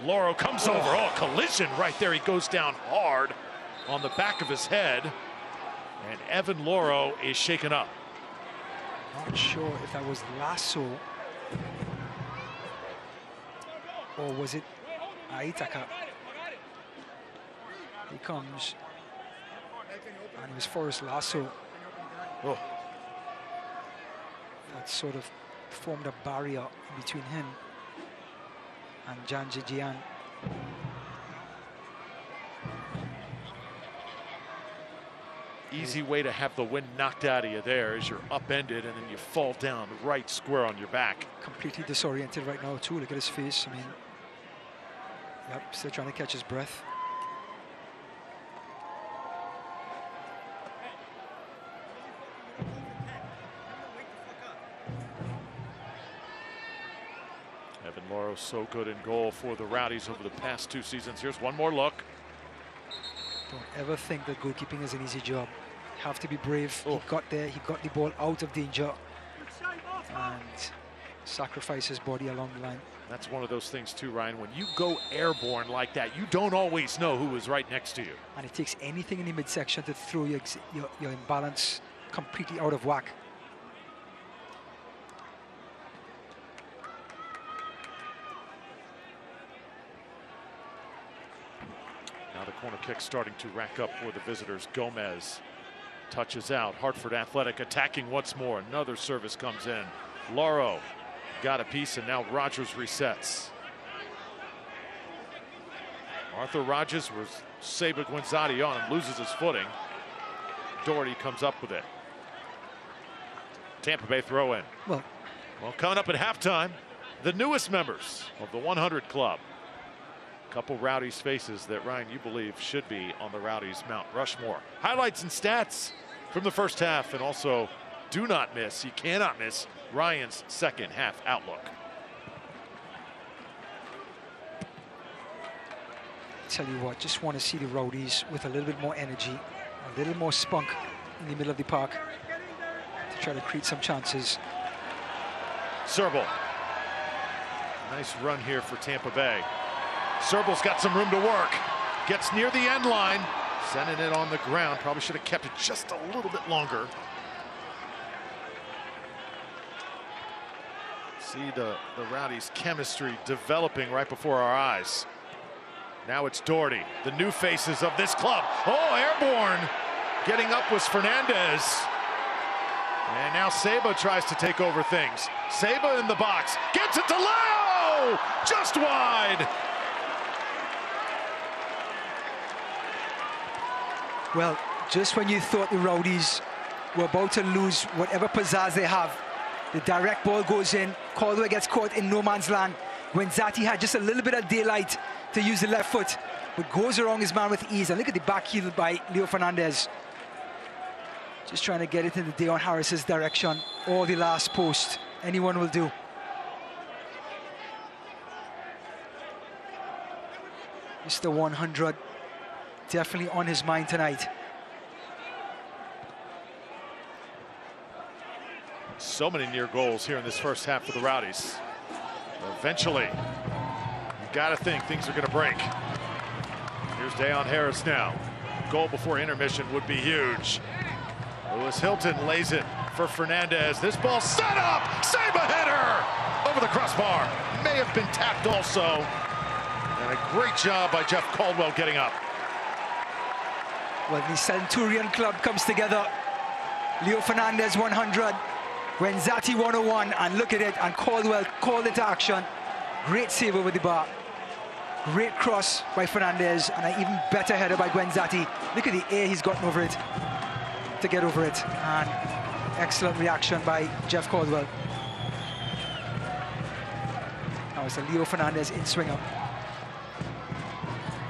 Loro comes over. Oh, collision right there. He goes down hard on the back of his head. And Evan Loro is shaken up. Not sure if that was Lasso or was it Aitaka. Here comes And it was Forrest Lasso that sort of formed a barrier between him and Jan Jijian. Easy way to have the wind knocked out of you there is you're upended and then you fall down right square on your back. Completely disoriented right now too. Look at his face. I mean, yep, still trying to catch his breath. Evan Loro so good in goal for the Rowdies over the past 2 seasons. Here's one more look. Don't ever think that goalkeeping is an easy job. You have to be brave. He got there, he got the ball out of danger and sacrificed his body along the line. That's one of those things too, Ryan. When you go airborne like that, you don't always know who is right next to you. And it takes anything in the midsection to throw your imbalance completely out of whack. Now the corner kick starting to rack up for the visitors. Gomez touches out. Hartford Athletic attacking once more. Another service comes in. Loro got a piece and now Rogers resets. Arthur Rogers was Seba Guenzati on him, loses his footing. Doherty comes up with it. Tampa Bay throw in. Well, coming up at halftime, the newest members of the 100 Club. Couple Rowdies faces that, Ryan, you believe should be on the Rowdies Mount Rushmore. Highlights and stats from the first half, and also do not miss, you cannot miss Ryan's second half outlook. Tell you what, just want to see the Rowdies with a little bit more energy, a little more spunk in the middle of the park to try to create some chances. Serbal. Nice run here for Tampa Bay. Serbal's got some room to work. Gets near the end line. Sending it on the ground. Probably should have kept it just a little bit longer. See the Rowdies' chemistry developing right before our eyes. Now it's Doherty, the new faces of this club. Oh, airborne. Getting up was Fernandez. And now Seba tries to take over things. Seba in the box. Gets it to Leo! Just wide. Well, just when you thought the Rowdies were about to lose whatever pizzazz they have, the direct ball goes in, Caldwell gets caught in no man's land. Guenzati had just a little bit of daylight to use the left foot, but goes around his man with ease. And look at the back heel by Leo Fernandez. Just trying to get it into Deon Harris's direction, or the last post. Anyone will do. Mr. 100. Definitely on his mind tonight. So many near goals here in this first half for the Rowdies. Eventually, you gotta think things are gonna break. Here's Deon Harris now. Goal before intermission would be huge. Lewis Hilton lays it for Fernandez. This ball set up! Seba header! Over the crossbar. May have been tapped also. And a great job by Jeff Caldwell getting up. Well, the Centurion club comes together. Leo Fernandez 100, Guenzati 101, and look at it, and Caldwell called into action. Great save over the bar. Great cross by Fernandez, and an even better header by Guenzati. Look at the air he's gotten over it to get over it, and excellent reaction by Jeff Caldwell. Now it's a Leo Fernandez in-swinger.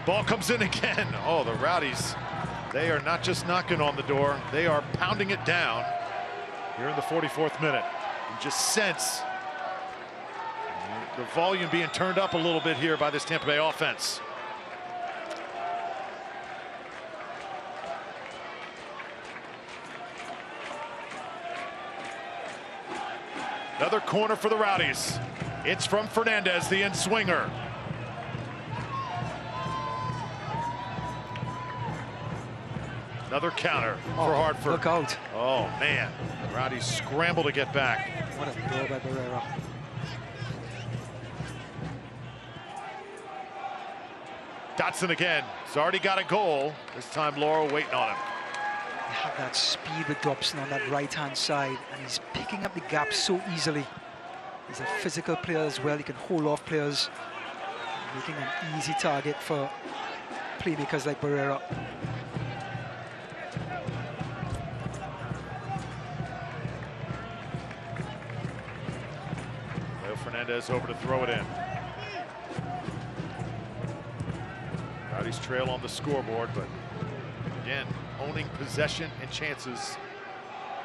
Ball comes in again. Oh, the Rowdies. They are not just knocking on the door, they are pounding it down here in the 44th minute. You just sense the volume being turned up a little bit here by this Tampa Bay offense. Another corner for the Rowdies. It's from Fernandez, the in-swinger. Another counter for Hartford. Look out. Oh, man. Rowdies scramble to get back. What a goal by Barrera. Dotson again. He's already got a goal. This time Laurel waiting on him. They have that speed with Dobson on that right-hand side, and he's picking up the gap so easily. He's a physical player as well. He can hold off players, making an easy target for playmakers like Barrera. Leo Fernandez over to throw it in. Rowdies trail on the scoreboard, but again, owning possession and chances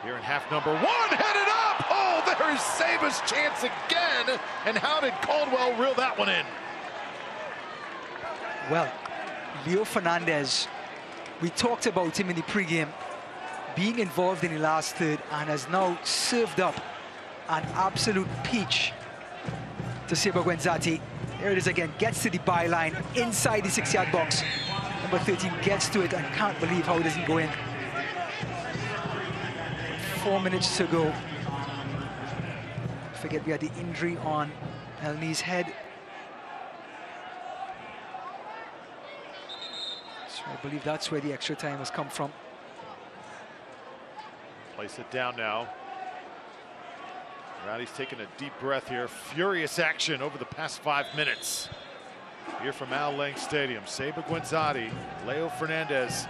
here in half number one. Headed up! Oh, there is Saba's chance again. And how did Caldwell reel that one in? Well, Leo Fernandez, we talked about him in the pregame, being involved in the last third, and has now served up an absolute peach to Seba Guenzati. There it is again, gets to the byline, inside the 6-yard box. Number 13 gets to it and can't believe how it doesn't go in. 4 minutes to go. Forget we had the injury on Elney's head. So I believe that's where the extra time has come from. Place it down now. Rowdies taking a deep breath here. Furious action over the past 5 minutes. Here from Al Lang Stadium, Seba Guenzati, Leo Fernandez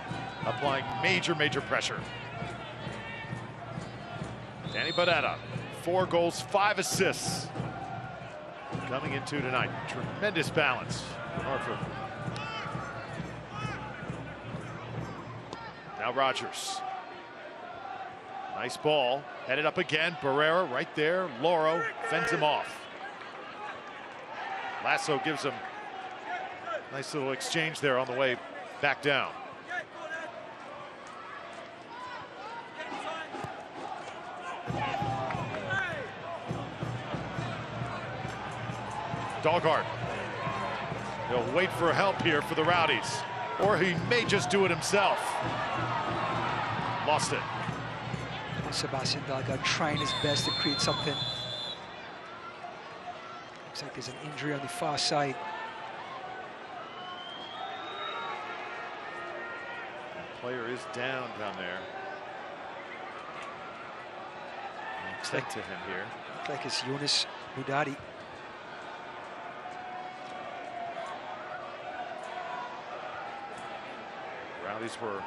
applying major pressure. Danny Barrera, 4 goals, 5 assists. Coming into tonight, tremendous balance for Hartford. Now Rogers. Nice ball, headed up again. Barrera right there. Loro fends him off. Lasso gives him a nice little exchange there on the way back down. Dahlgard. He'll wait for help here for the Rowdies, or he may just do it himself. Lost it. Sebastian Dahlgard trying his best to create something. Looks like there's an injury on the far side. The player is down there. Looks like to him here. Looks like it's Yunus Budari. Rowdies were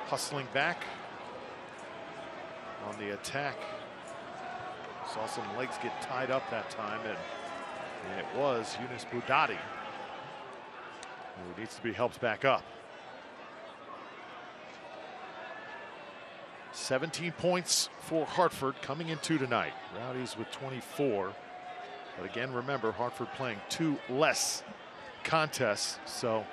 hustling back on the attack. Saw some legs get tied up that time, and it was Yunus Budari who needs to be helped back up. 17 points for Hartford coming into tonight. Rowdies with 24. But again, remember, Hartford playing 2 less contests, so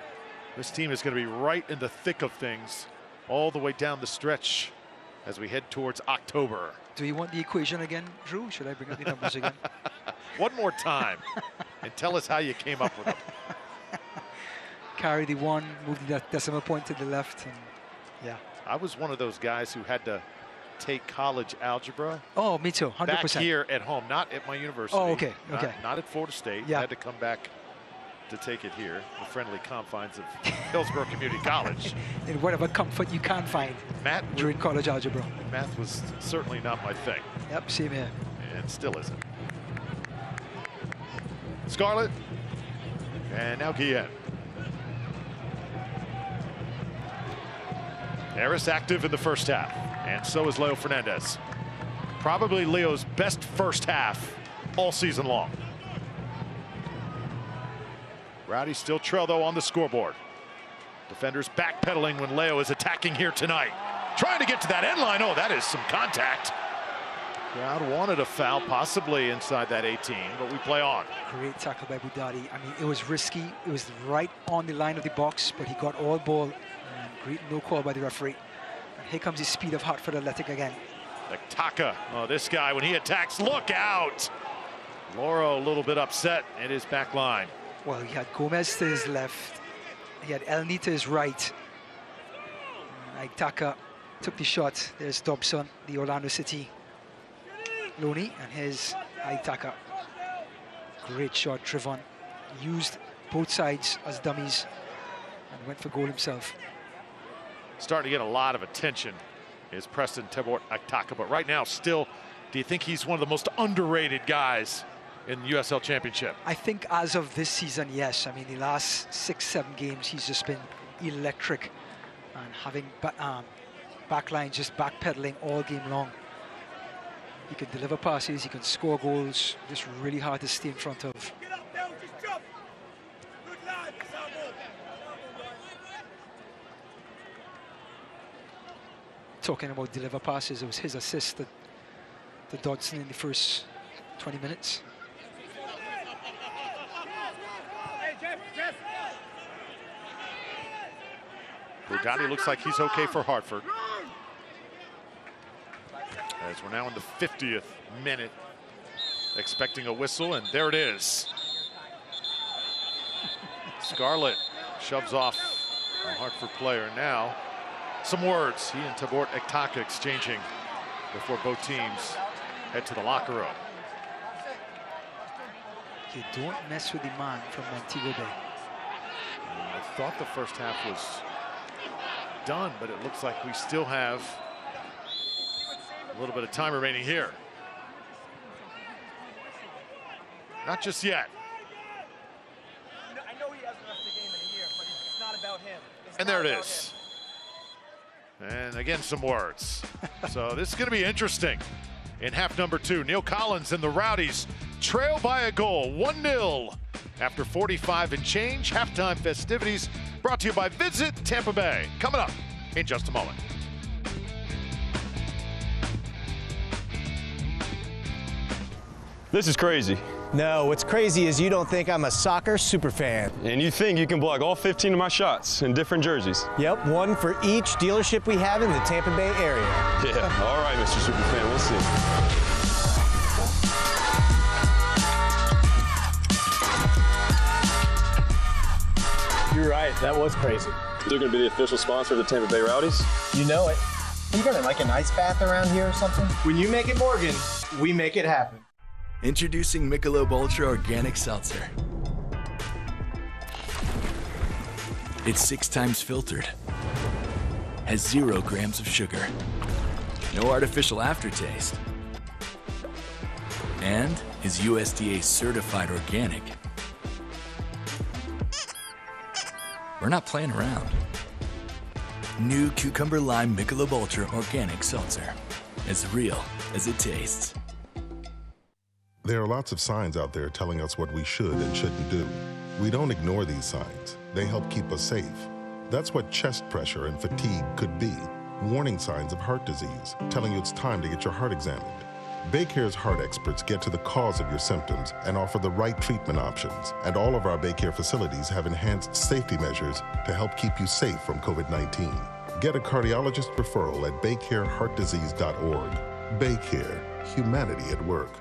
this team is going to be right in the thick of things all the way down the stretch as we head towards October. Do you want the equation again, Drew? Should I bring up the numbers again? One more time and tell us how you came up with them. Carry the 1, move the decimal point to the left, and yeah. I was one of those guys who had to take college algebra. Oh, me too, 100%. Back here at home, not at my university. Oh, okay, okay. Not at Florida State. Yeah. I had to come back to take it here, the friendly confines of Hillsborough Community College. In whatever comfort you can find during college algebra. Math was certainly not my thing. Yep, same here. And still isn't. Scarlett, and now Guillen. Harris active in the first half, and so is Leo Fernandez. Probably Leo's best first half all season long. Rowdies still trail, though, on the scoreboard. Defenders backpedaling when Leo is attacking here tonight. Trying to get to that end line. Oh, that is some contact. Crowd wanted a foul, possibly inside that 18, but we play on. Great tackle by Budari. I mean, it was risky. It was right on the line of the box, but he got all ball. And great no call by the referee. And here comes the speed of Hartford Athletic again. Taka. Oh, this guy, when he attacks, look out. Loro a little bit upset in his back line. Well, he had Gomez to his left. He had Elney to his right. Taka took the shot. There's Dobson, the Orlando City loanee, and here's Taka. Great shot, Trevon. Used both sides as dummies and went for goal himself. starting to get a lot of attention is Preston Tebort Aktaka. But right now, still, do you think he's one of the most underrated guys in the USL Championship? I think as of this season, yes. I mean, the last 6-7 games, he's just been electric and having backline just backpedaling all game long. He can deliver passes, he can score goals, just really hard to stay in front of. Get up, Bill, just jump. Good lad, Sabo. Talking about deliver passes, it was his assist to Dodson in the first 20 minutes. Hey, Jeff. Bugatti looks like he's okay for Hartford. As we're now in the 50th minute, expecting a whistle, and there it is. Scarlett shoves off a Hartford player. Now, some words he and Tebort Aktaka exchanging before both teams head to the locker room. You don't mess with the man from Montego Bay. I thought the first half was done, but it looks like we still have a little bit of time remaining here. Not just yet. I know he hasn't left the game in a year, but it's not about him. And there it is. And again, some words. So this is going to be interesting. In half number 2, Neil Collins and the Rowdies trail by a goal, 1-0. After 45 and change, halftime festivities brought to you by Visit Tampa Bay. Coming up in just a moment. This is crazy. No, what's crazy is you don't think I'm a soccer super fan. And you think you can block all 15 of my shots in different jerseys. Yep, one for each dealership we have in the Tampa Bay area. Yeah, all right, Mr. Superfan, we'll see. You're right, that was crazy. You're going to be the official sponsor of the Tampa Bay Rowdies? You know it. You got like an ice bath around here or something? When you make it Morgan, we make it happen. Introducing Michelob Ultra Organic Seltzer. It's 6 times filtered, has 0 grams of sugar, no artificial aftertaste, and is USDA certified organic. We're not playing around. New Cucumber Lime Michelob Ultra Organic Seltzer. As real as it tastes. There are lots of signs out there telling us what we should and shouldn't do. We don't ignore these signs. They help keep us safe. That's what chest pressure and fatigue could be. Warning signs of heart disease, telling you it's time to get your heart examined. Baycare's heart experts get to the cause of your symptoms and offer the right treatment options. And all of our Baycare facilities have enhanced safety measures to help keep you safe from COVID-19. Get a cardiologist referral at baycareheartdisease.org. Baycare, humanity at work.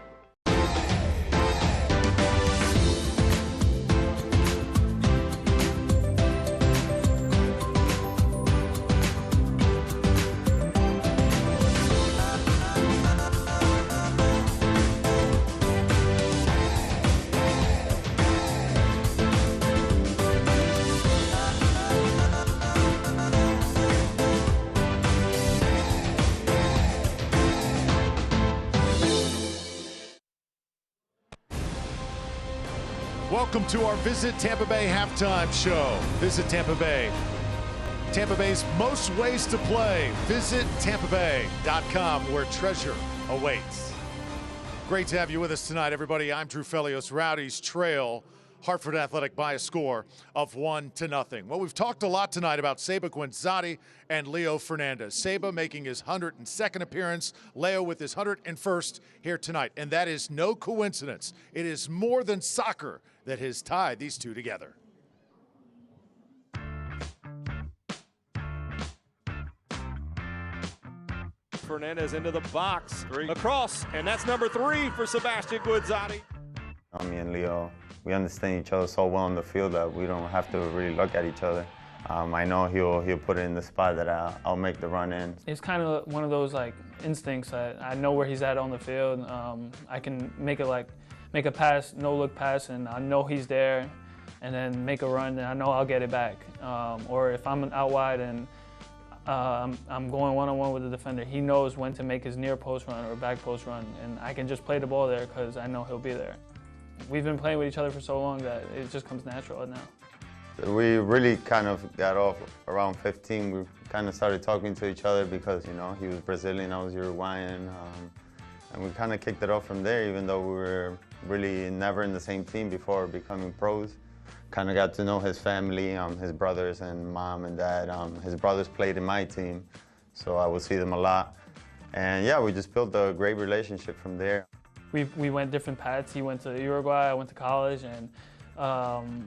Welcome to our Visit Tampa Bay halftime show. Visit Tampa Bay. Tampa Bay's most ways to play. Visit tampabay.com, where treasure awaits. Great to have you with us tonight, everybody. I'm Drew Felios. Rowdies trail Hartford Athletic by a score of 1-0. Well, we've talked a lot tonight about Seba Guenzati and Leo Fernandez. Seba making his 102nd appearance, Leo with his 101st here tonight. And that is no coincidence. It is more than soccer that has tied these two together. Fernandez into the box, across, and that's number 3 for Sebastian Guenzati. Me and Leo, we understand each other so well on the field that we don't have to really look at each other. I know he'll put it in the spot that I'll make the run in. It's kind of one of those like instincts that I know where he's at on the field. I can make a pass, no look pass, and I know he's there, and then make a run, and I know I'll get it back. Or if I'm out wide and I'm going one-on-one with the defender. He knows when to make his near post run or back post run, and I can just play the ball there because I know he'll be there. We've been playing with each other for so long that it just comes natural now. We really kind of got off around 15. We kind of started talking to each other because, you know, he was Brazilian, I was Uruguayan, and we kind of kicked it off from there, even though we were really never in the same team before becoming pros. Kind of got to know his family, his brothers and mom and dad. His brothers played in my team, so I would see them a lot. And yeah, we just built a great relationship from there. We went different paths. He went to Uruguay, I went to college, and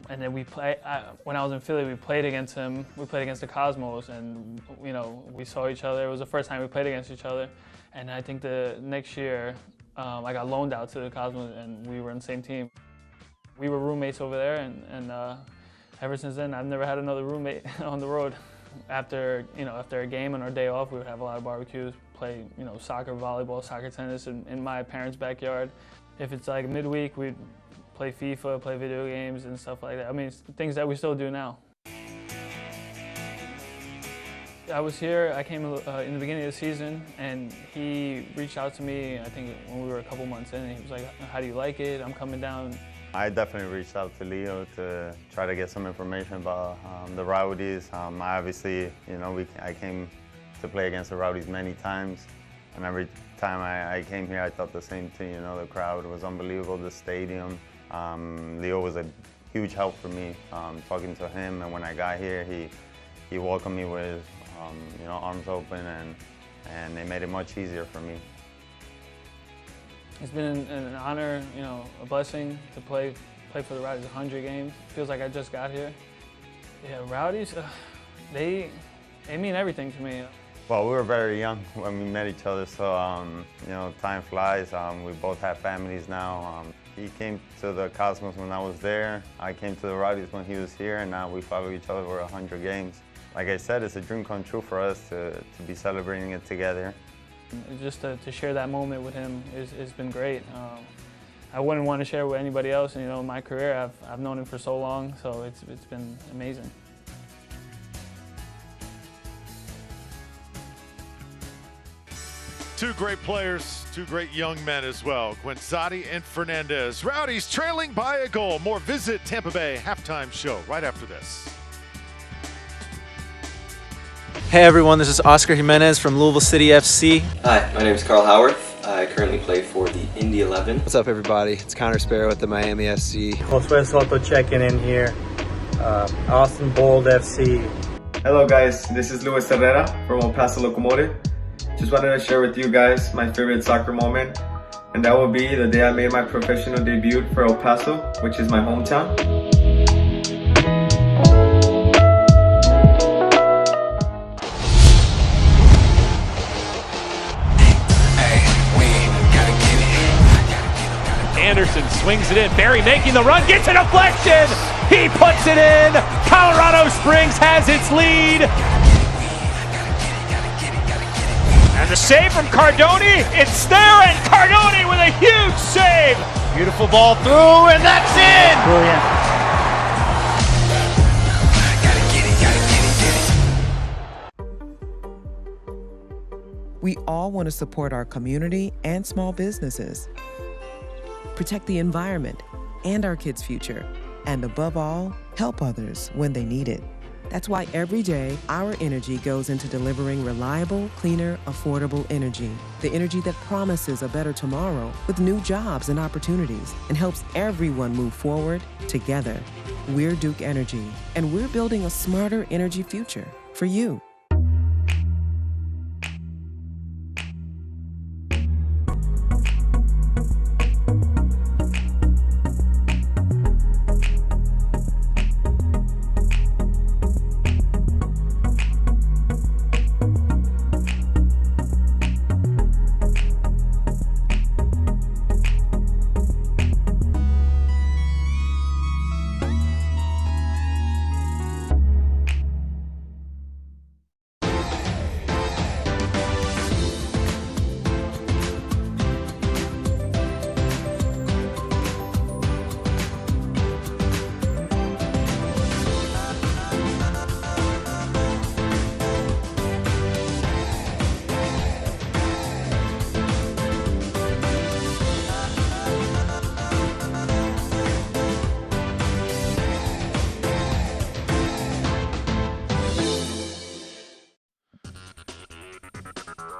then we play. When I was in Philly, we played against him. We played against the Cosmos, and you know, we saw each other. It was the first time we played against each other. And I think the next year, I got loaned out to the Cosmos, and we were on the same team. We were roommates over there, and ever since then, I've never had another roommate on the road. After a game on our day off, we would have a lot of barbecues, play soccer, volleyball, soccer, tennis in my parents' backyard. If it's like midweek, we'd play FIFA, play video games and stuff like that. I mean, things that we still do now. I was here, I came in the beginning of the season, and he reached out to me, I think when we were a couple months in, and he was like, how do you like it? I'm coming down. I definitely reached out to Leo to try to get some information about the Rowdies. Obviously, I came to play against the Rowdies many times, and every time I came here, I thought the same thing. The crowd was unbelievable, the stadium. Leo was a huge help for me, talking to him, and when I got here, he welcomed me with arms open, and it made it much easier for me. It's been an honor, a blessing to play for the Rowdies 100 games. Feels like I just got here. Yeah, Rowdies, they mean everything to me. Well, we were very young when we met each other, so time flies. We both have families now. He came to the Cosmos when I was there. I came to the Rowdies when he was here, and now we follow each other for 100 games. Like I said, it's a dream come true for us to be celebrating it together. Just to share that moment with him has been great. I wouldn't want to share with anybody else. In my career, I've known him for so long, so it's been amazing. Two great players, two great young men as well, Guenzati and Fernandez. Rowdies trailing by a goal. More Visit Tampa Bay halftime show right after this. Hey everyone, this is Oscar Jimenez from Louisville City FC. Hi, my name is Carl Howard. I currently play for the Indy 11. What's up everybody? It's Connor Sparrow with the Miami SC. Josue Soto checking in here. Austin Bold FC. Hello guys, this is Luis Herrera from El Paso Locomotive. Just wanted to share with you guys my favorite soccer moment, and that will be the day I made my professional debut for El Paso, which is my hometown. Anderson swings it in. Barry making the run, gets a deflection. He puts it in. Colorado Springs has its lead. And the save from Cardoni. It's there, and Cardoni with a huge save. Beautiful ball through, and that's in. Brilliant. We all want to support our community and small businesses, protect the environment and our kids' future, and above all, help others when they need it. That's why every day, our energy goes into delivering reliable, cleaner, affordable energy. The energy that promises a better tomorrow with new jobs and opportunities and helps everyone move forward together. We're Duke Energy, and we're building a smarter energy future for you.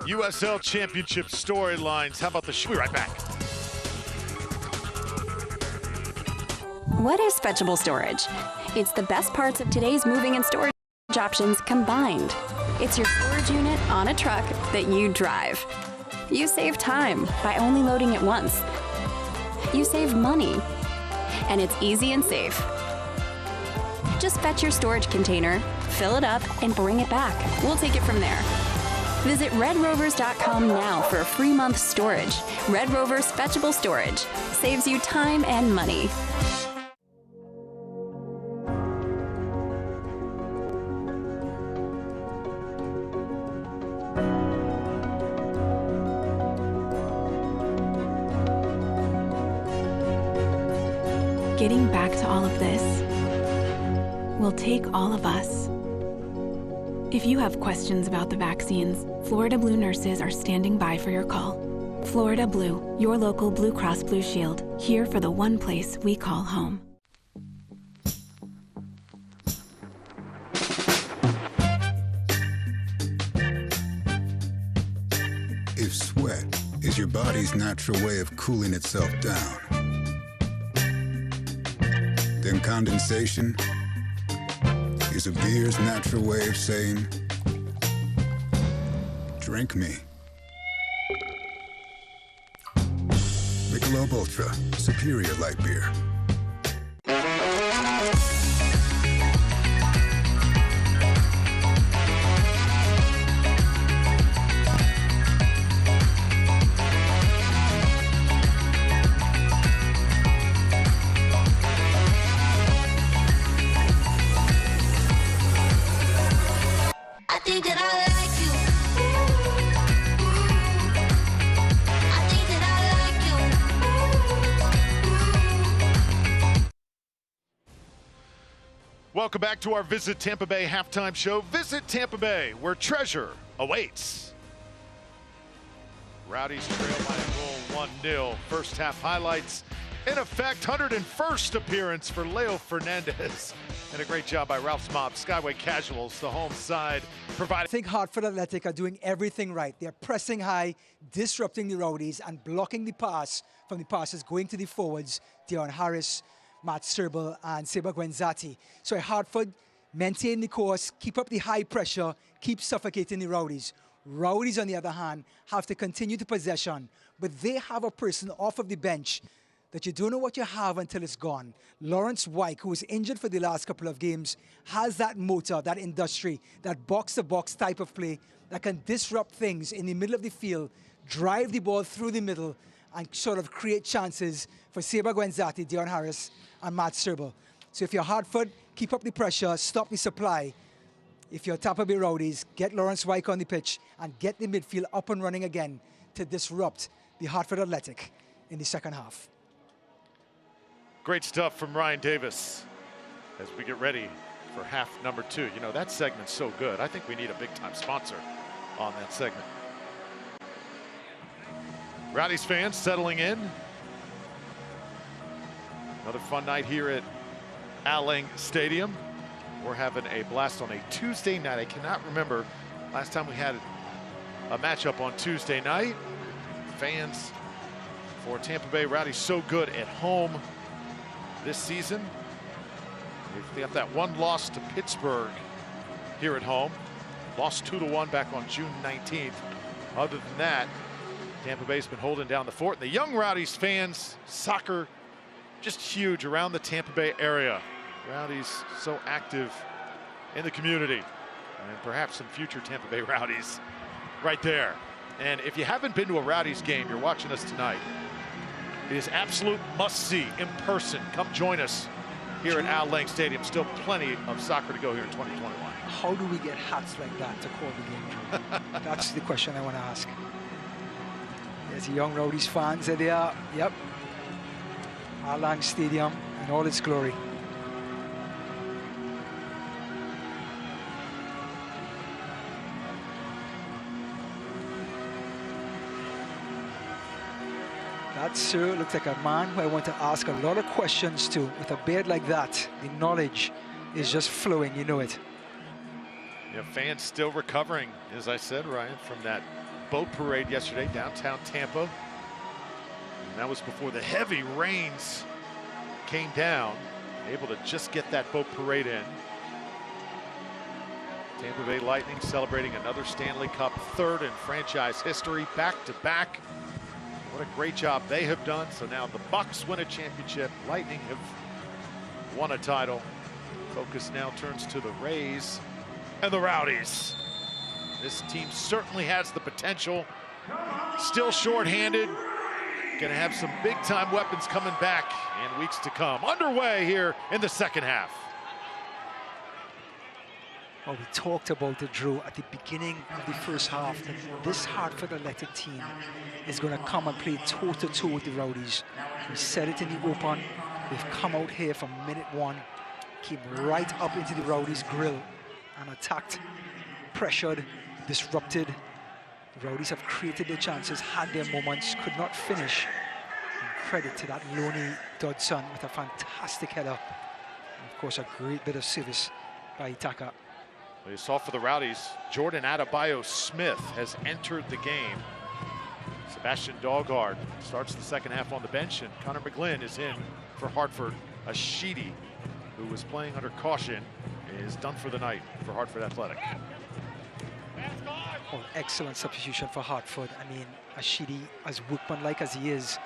USL Championship storylines. How about the show? We'll be right back. What is fetchable storage? It's the best parts of today's moving and storage options combined. It's your storage unit on a truck that you drive. You save time by only loading it once. You save money, and it's easy and safe. Just fetch your storage container, fill it up, and bring it back. We'll take it from there. Visit redrovers.com now for a free month storage. Red Rovers Fetchable Storage saves you time and money. Getting back to all of this will take all of us. If you have questions about the vaccines, Florida Blue nurses are standing by for your call. Florida Blue, your local Blue Cross Blue Shield, here for the one place we call home. If sweat is your body's natural way of cooling itself down, then condensation is a beer's natural way of saying, drink me. Michelob Ultra, superior light beer. Welcome back to our Visit Tampa Bay halftime show. Visit Tampa Bay, where treasure awaits. Rowdies trail by a goal 1-0. First half highlights. In effect, 101st appearance for Leo Fernandez. And a great job by Ralph's Mob, Skyway Casuals, the home side, providing. I think Hartford Athletic are doing everything right. They're pressing high, disrupting the Rowdies, and blocking the pass from the passes going to the forwards, Deon Harris, Matt Serbel, and Seba Gwenzati. So Hartford, maintain the course, keep up the high pressure, keep suffocating the Rowdies. Rowdies, on the other hand, have to continue to possession, but they have a person off of the bench that you don't know what you have until it's gone. Lawrence Wyke, who was injured for the last couple of games, has that motor, that industry, that box-to-box type of play that can disrupt things in the middle of the field, drive the ball through the middle, and sort of create chances for Seba Gwenzati, Deon Harris, and Matt Serbel. So if you're Hartford, keep up the pressure, stop the supply. If you're Tampa Bay Rowdies, get Lawrence Wyke on the pitch and get the midfield up and running again to disrupt the Hartford Athletic in the second half. Great stuff from Ryan Davis as we get ready for half number 2. You know, that segment's so good. I think we need a big-time sponsor on that segment. Rowdies fans settling in. Another fun night here at Al Lang Stadium. We're having a blast on a Tuesday night. I cannot remember last time we had a matchup on Tuesday night. Fans for Tampa Bay Rowdies so good at home this season. They got that one loss to Pittsburgh here at home. Lost 2-1 back on June 19th. Other than that, Tampa Bay's been holding down the fort. And the young Rowdies fans, soccer just huge around the Tampa Bay area. Rowdies so active in the community, and perhaps some future Tampa Bay Rowdies right there. And if you haven't been to a Rowdies game, you're watching us tonight. It is absolute must-see in person. Come join us here at Al Lang Stadium. Still plenty of soccer to go here in 2021. How do we get hats like that to call the game, Drew? That's the question I want to ask. There's the young Rowdies fans that they are. Yep. Al Lang Stadium in all its glory. That, sir, looks like a man who I want to ask a lot of questions to. With a beard like that, the knowledge is just flowing, you know it. Yeah, fans still recovering, as I said, Ryan, from that boat parade yesterday downtown Tampa. And that was before the heavy rains came down. Able to just get that boat parade in. Tampa Bay Lightning celebrating another Stanley Cup, third in franchise history, back-to-back. What a great job they have done. So now the Bucks win a championship. Lightning have won a title. Focus now turns to the Rays and the Rowdies. This team certainly has the potential. Still shorthanded. Going to have some big-time weapons coming back in weeks to come. Underway here in the second half. Well, we talked about it, Drew, at the beginning of the first half, that this Hartford Athletic team is going to come and play toe-to-toe with the Rowdies. We said it in the open. They've come out here from minute one, came right up into the Rowdies' grill and attacked, pressured, disrupted. The Rowdies have created their chances, had their moments, could not finish. And credit to that Lonnie Dodson with a fantastic header. And of course, a great bit of service by Itaka. Well, you saw for the Rowdies, Jordan Adebayo-Smith has entered the game. Sebastian Dahlgaard starts the second half on the bench, and Connor McGlynn is in for Hartford. Ashidi, who was playing under caution, is done for the night for Hartford Athletic. Oh, excellent substitution for Hartford. I mean, Ashidi, as workmanlike as he is,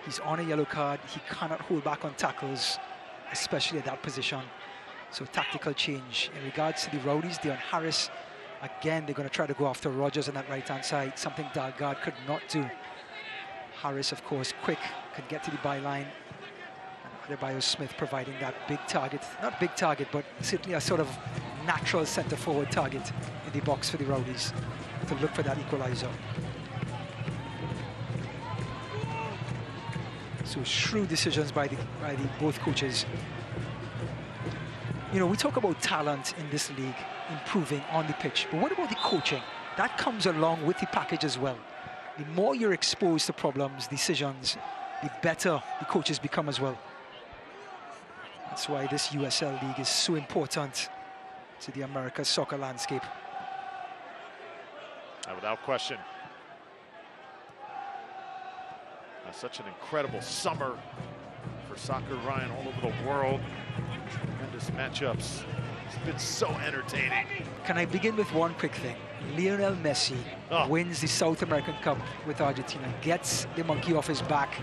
he's on a yellow card. He cannot hold back on tackles, especially at that position. So tactical change. In regards to the Rowdies, Deon Harris, again, they're going to try to go after Rogers on that right-hand side, something Dahlgaard could not do. Harris, of course, quick, could get to the byline. And Adebayo-Smith providing that big target. Not big target, but certainly a sort of natural centre-forward target in the box for the Rowdies to look for that equalizer. So shrewd decisions by the both coaches. You know, we talk about talent in this league improving on the pitch, but what about the coaching? That comes along with the package as well. The more you're exposed to problems, decisions, the better the coaches become as well. That's why this USL league is so important to the America's soccer landscape. Without question. Such an incredible summer for soccer, Ryan, all over the world. Tremendous matchups. It's been so entertaining. Can I begin with one quick thing? Lionel Messi wins the South American Cup with Argentina, gets the monkey off his back.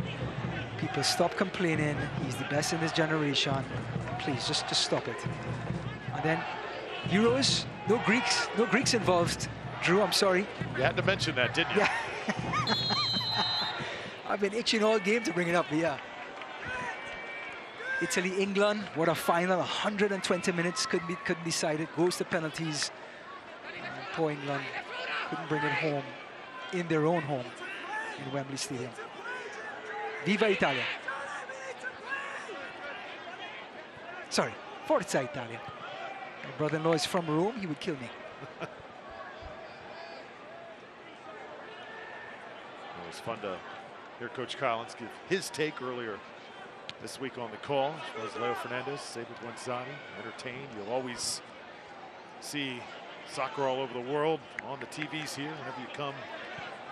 People stop complaining. He's the best in this generation. Please, just stop it. And then Euros, no Greeks involved. Drew, I'm sorry. You had to mention that, didn't you? Yeah. I've been itching all game to bring it up, but yeah. Italy, England, what a final, 120 minutes, couldn't be decided, goes to penalties. And poor England couldn't bring it home in their own home in Wembley Stadium. Viva Italia. Sorry, Forza Italia. My brother-in-law is from Rome, he would kill me. It was fun to hear Coach Collins give his take earlier this week on the call, as well as Leo Fernandez, Sabet Wenzani, entertained. You'll always see soccer all over the world on the TVs here whenever you come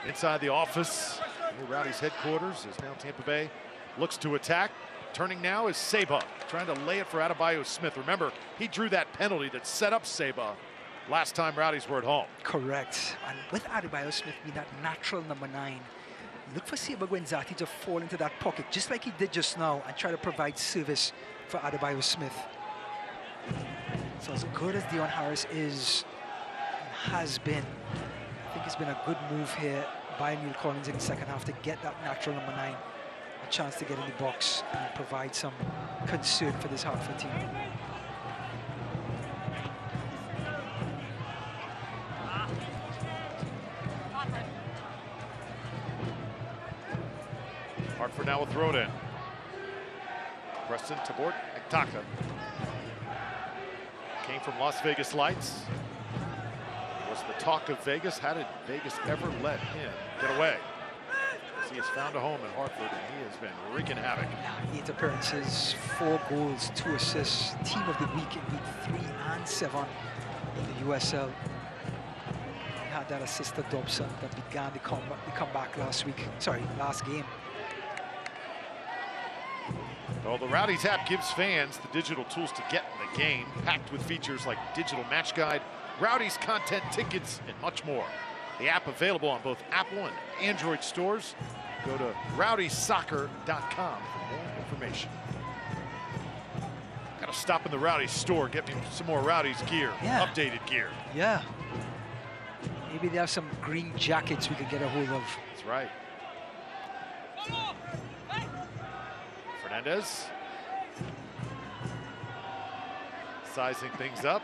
inside the office. New Rowdies headquarters as now Tampa Bay looks to attack. Turning now is Seba, trying to lay it for Adebayo-Smith. Remember, he drew that penalty that set up Seba last time Rowdies were at home. Correct. And with Adebayo-Smith being that natural number 9, look for Seba Gwenzati to fall into that pocket, just like he did just now, and try to provide service for Adebayo-Smith. So as good as Deon Harris is and has been, I think it's been a good move here by Neil Collins in the second half to get that natural number 9 a chance to get in the box and provide some concern for this Hartford team. Hartford now with Rodin. Preston Tabort Ektaka. Came from Las Vegas Lights. Was the talk of Vegas. How did Vegas ever let him get away? As he has found a home in Hartford, and he has been wreaking havoc. 8 appearances, 4 goals, 2 assists. Team of the week in week 3 and 7 in the USL. He had had that assist to Dobson that began the comeback last game. Well, the Rowdies app gives fans the digital tools to get in the game, packed with features like digital match guide, Rowdies content tickets, and much more. The app available on both Apple and Android stores. Go to rowdiesoccer.com for more information. Got to stop in the Rowdies store, get me some more Rowdies gear, updated gear. Yeah. Maybe they have some green jackets we could get a hold of. That's right. Fernandez. Sizing things up.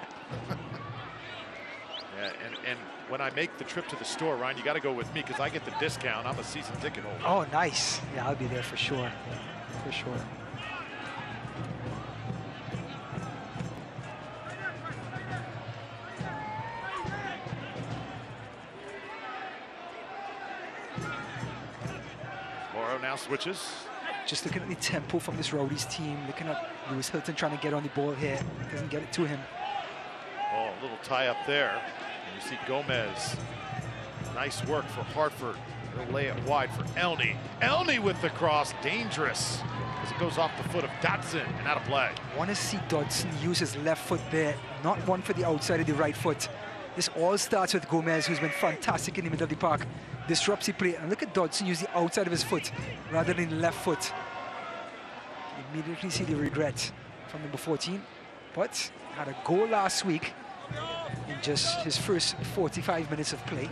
Yeah, and when I make the trip to the store, Ryan, you got to go with me because I get the discount. I'm a season ticket holder. Oh, nice. Yeah, I'll be there for sure. For sure. Morrow now switches. Just looking at the tempo from this Rowdies team, looking at Lewis Hilton trying to get on the ball here. Doesn't get it to him. Oh, a little tie up there. And you see Gomez. Nice work for Hartford. They'll lay it wide for Elney. Elney with the cross, dangerous as it goes off the foot of Dotson and out of play. Want to see Dodson use his left foot there, not one for the outside of the right foot. This all starts with Gomez, who's been fantastic in the middle of the park. Disrupts the play, and look at Dodson use the outside of his foot rather than the left foot. Immediately see the regret from number 14, but had a goal last week in just his first 45 minutes of play.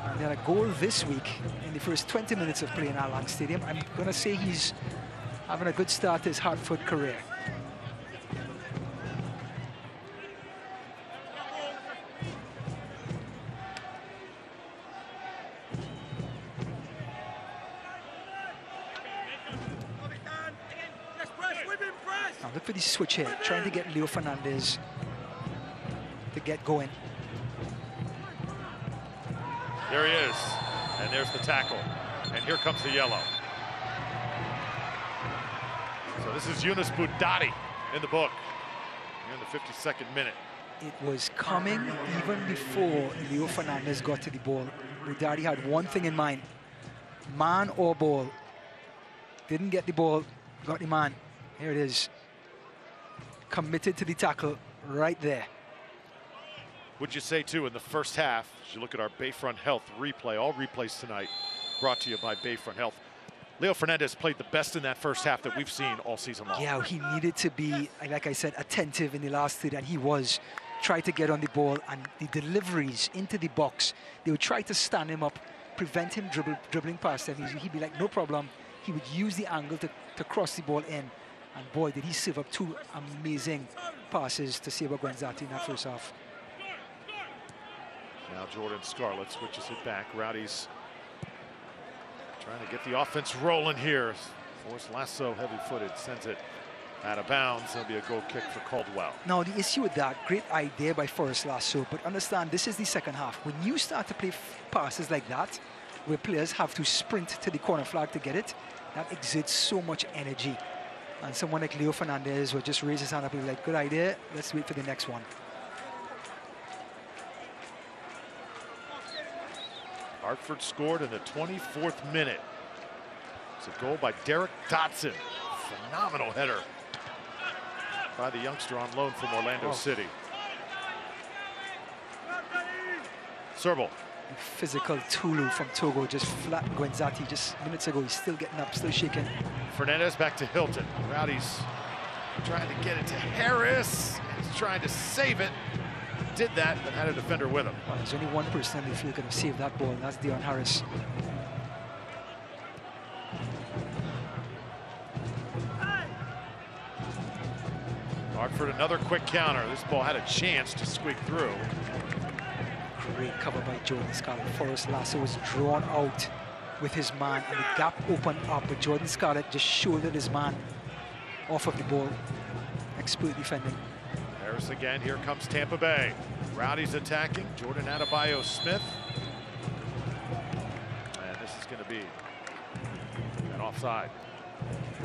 And then a goal this week in the first 20 minutes of play in Allianz Stadium. I'm going to say he's having a good start to his Hartford career. Now look for the switch here, trying to get Leo Fernandez to get going. There he is, and there's the tackle, and here comes the yellow. So this is Yunus Budati in the book. Here in the 52nd minute. It was coming even before Leo Fernandez got to the ball. Budati had one thing in mind, man or ball. Didn't get the ball, got the man. Here it is. Committed to the tackle right there. Would you say, too, in the first half, as you look at our Bayfront Health replay, all replays tonight brought to you by Bayfront Health, Leo Fernandez played the best in that first half that we've seen all season long. Yeah, he needed to be, like I said, attentive in the last third, and he was. Tried to get on the ball, and the deliveries into the box, they would try to stand him up, prevent him dribbling past them. He'd be like, no problem. He would use the angle to cross the ball in. And boy, did he serve up two amazing passes to Seba Guenzati in that first half. Now Jordan Scarlett switches it back. Rowdies trying to get the offense rolling here. Forrest Lasso, heavy-footed, sends it out of bounds. There'll be a goal kick for Caldwell. Now, the issue with that, great idea by Forrest Lasso, but understand this is the second half. When you start to play passes like that, where players have to sprint to the corner flag to get it, that exerts so much energy. And someone like Leo Fernandez will just raise his hand up and be like, good idea, let's wait for the next one. Hartford scored in the 24th minute. It's a goal by Derek Dotson. Phenomenal header by the youngster on loan from Orlando City. Serbal. Physical Tulu from Togo just flattened Guenzati just minutes ago. He's still getting up, still shaking. Fernandez back to Hilton. Rowdies trying to get it to Harris. He's trying to save it. Did that, but had a defender with him. Well, there's only one person in the field could have saved that ball, and that's Dion Harris. Hartford, another quick counter. This ball had a chance to squeak through. Great cover by Jordan Scarlett. Forrest Lasso was drawn out with his man, and the gap opened up, but Jordan Scarlett just shouldered his man off of the ball. Expert defending. Harris again. Here comes Tampa Bay. Rowdies attacking. Jordan Adebayo Smith. And this is going to be an offside.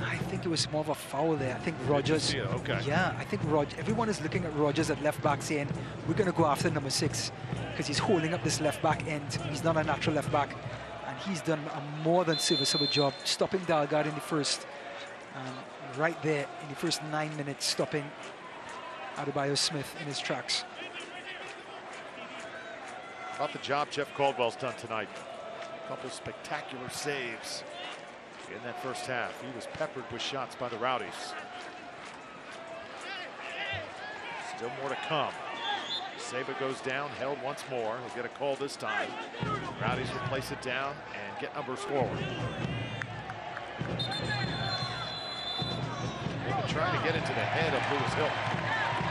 I think it was more of a foul there. I think Rogers. Okay. Yeah, I think everyone is looking at Rogers at left back saying, we're going to go after number 6. because he's holding up this left back end. He's not a natural left back, and he's done a more than serviceable job stopping Dalgard in the first, right there in the first 9 minutes, stopping Adebayo Smith in his tracks. About the job Jeff Caldwell's done tonight. A couple spectacular saves in that first half. He was peppered with shots by the Rowdies. Still more to come. Saba goes down, held once more. He'll get a call this time. Rowdies will place it down and get numbers forward. They've been trying to get into the head of Lewis Hilton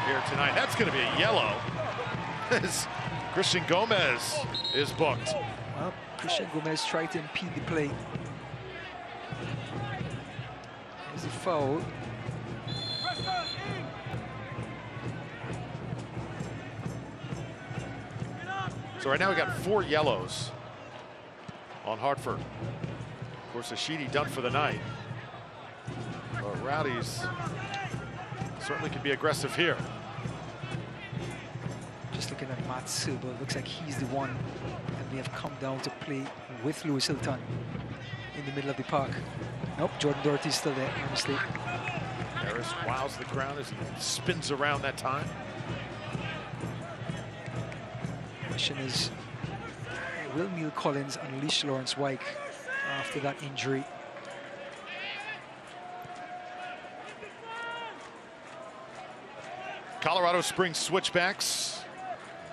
here tonight. That's going to be a yellow. As Christian Gomez is booked. Well, Christian Gomez tried to impede the play. There's a foul. So right now we got 4 yellows on Hartford. Of course, Ashidi done for the night. But Rowdies certainly can be aggressive here. Just looking at Matt Silber, looks like he's the one that may have come down to play with Lewis Hilton in the middle of the park. Nope, Jordan Doherty's still there, honestly. Harris wows the ground as he spins around that time. Question is, will Neil Collins unleash Lawrence Wyke after that injury? Colorado Springs Switchbacks.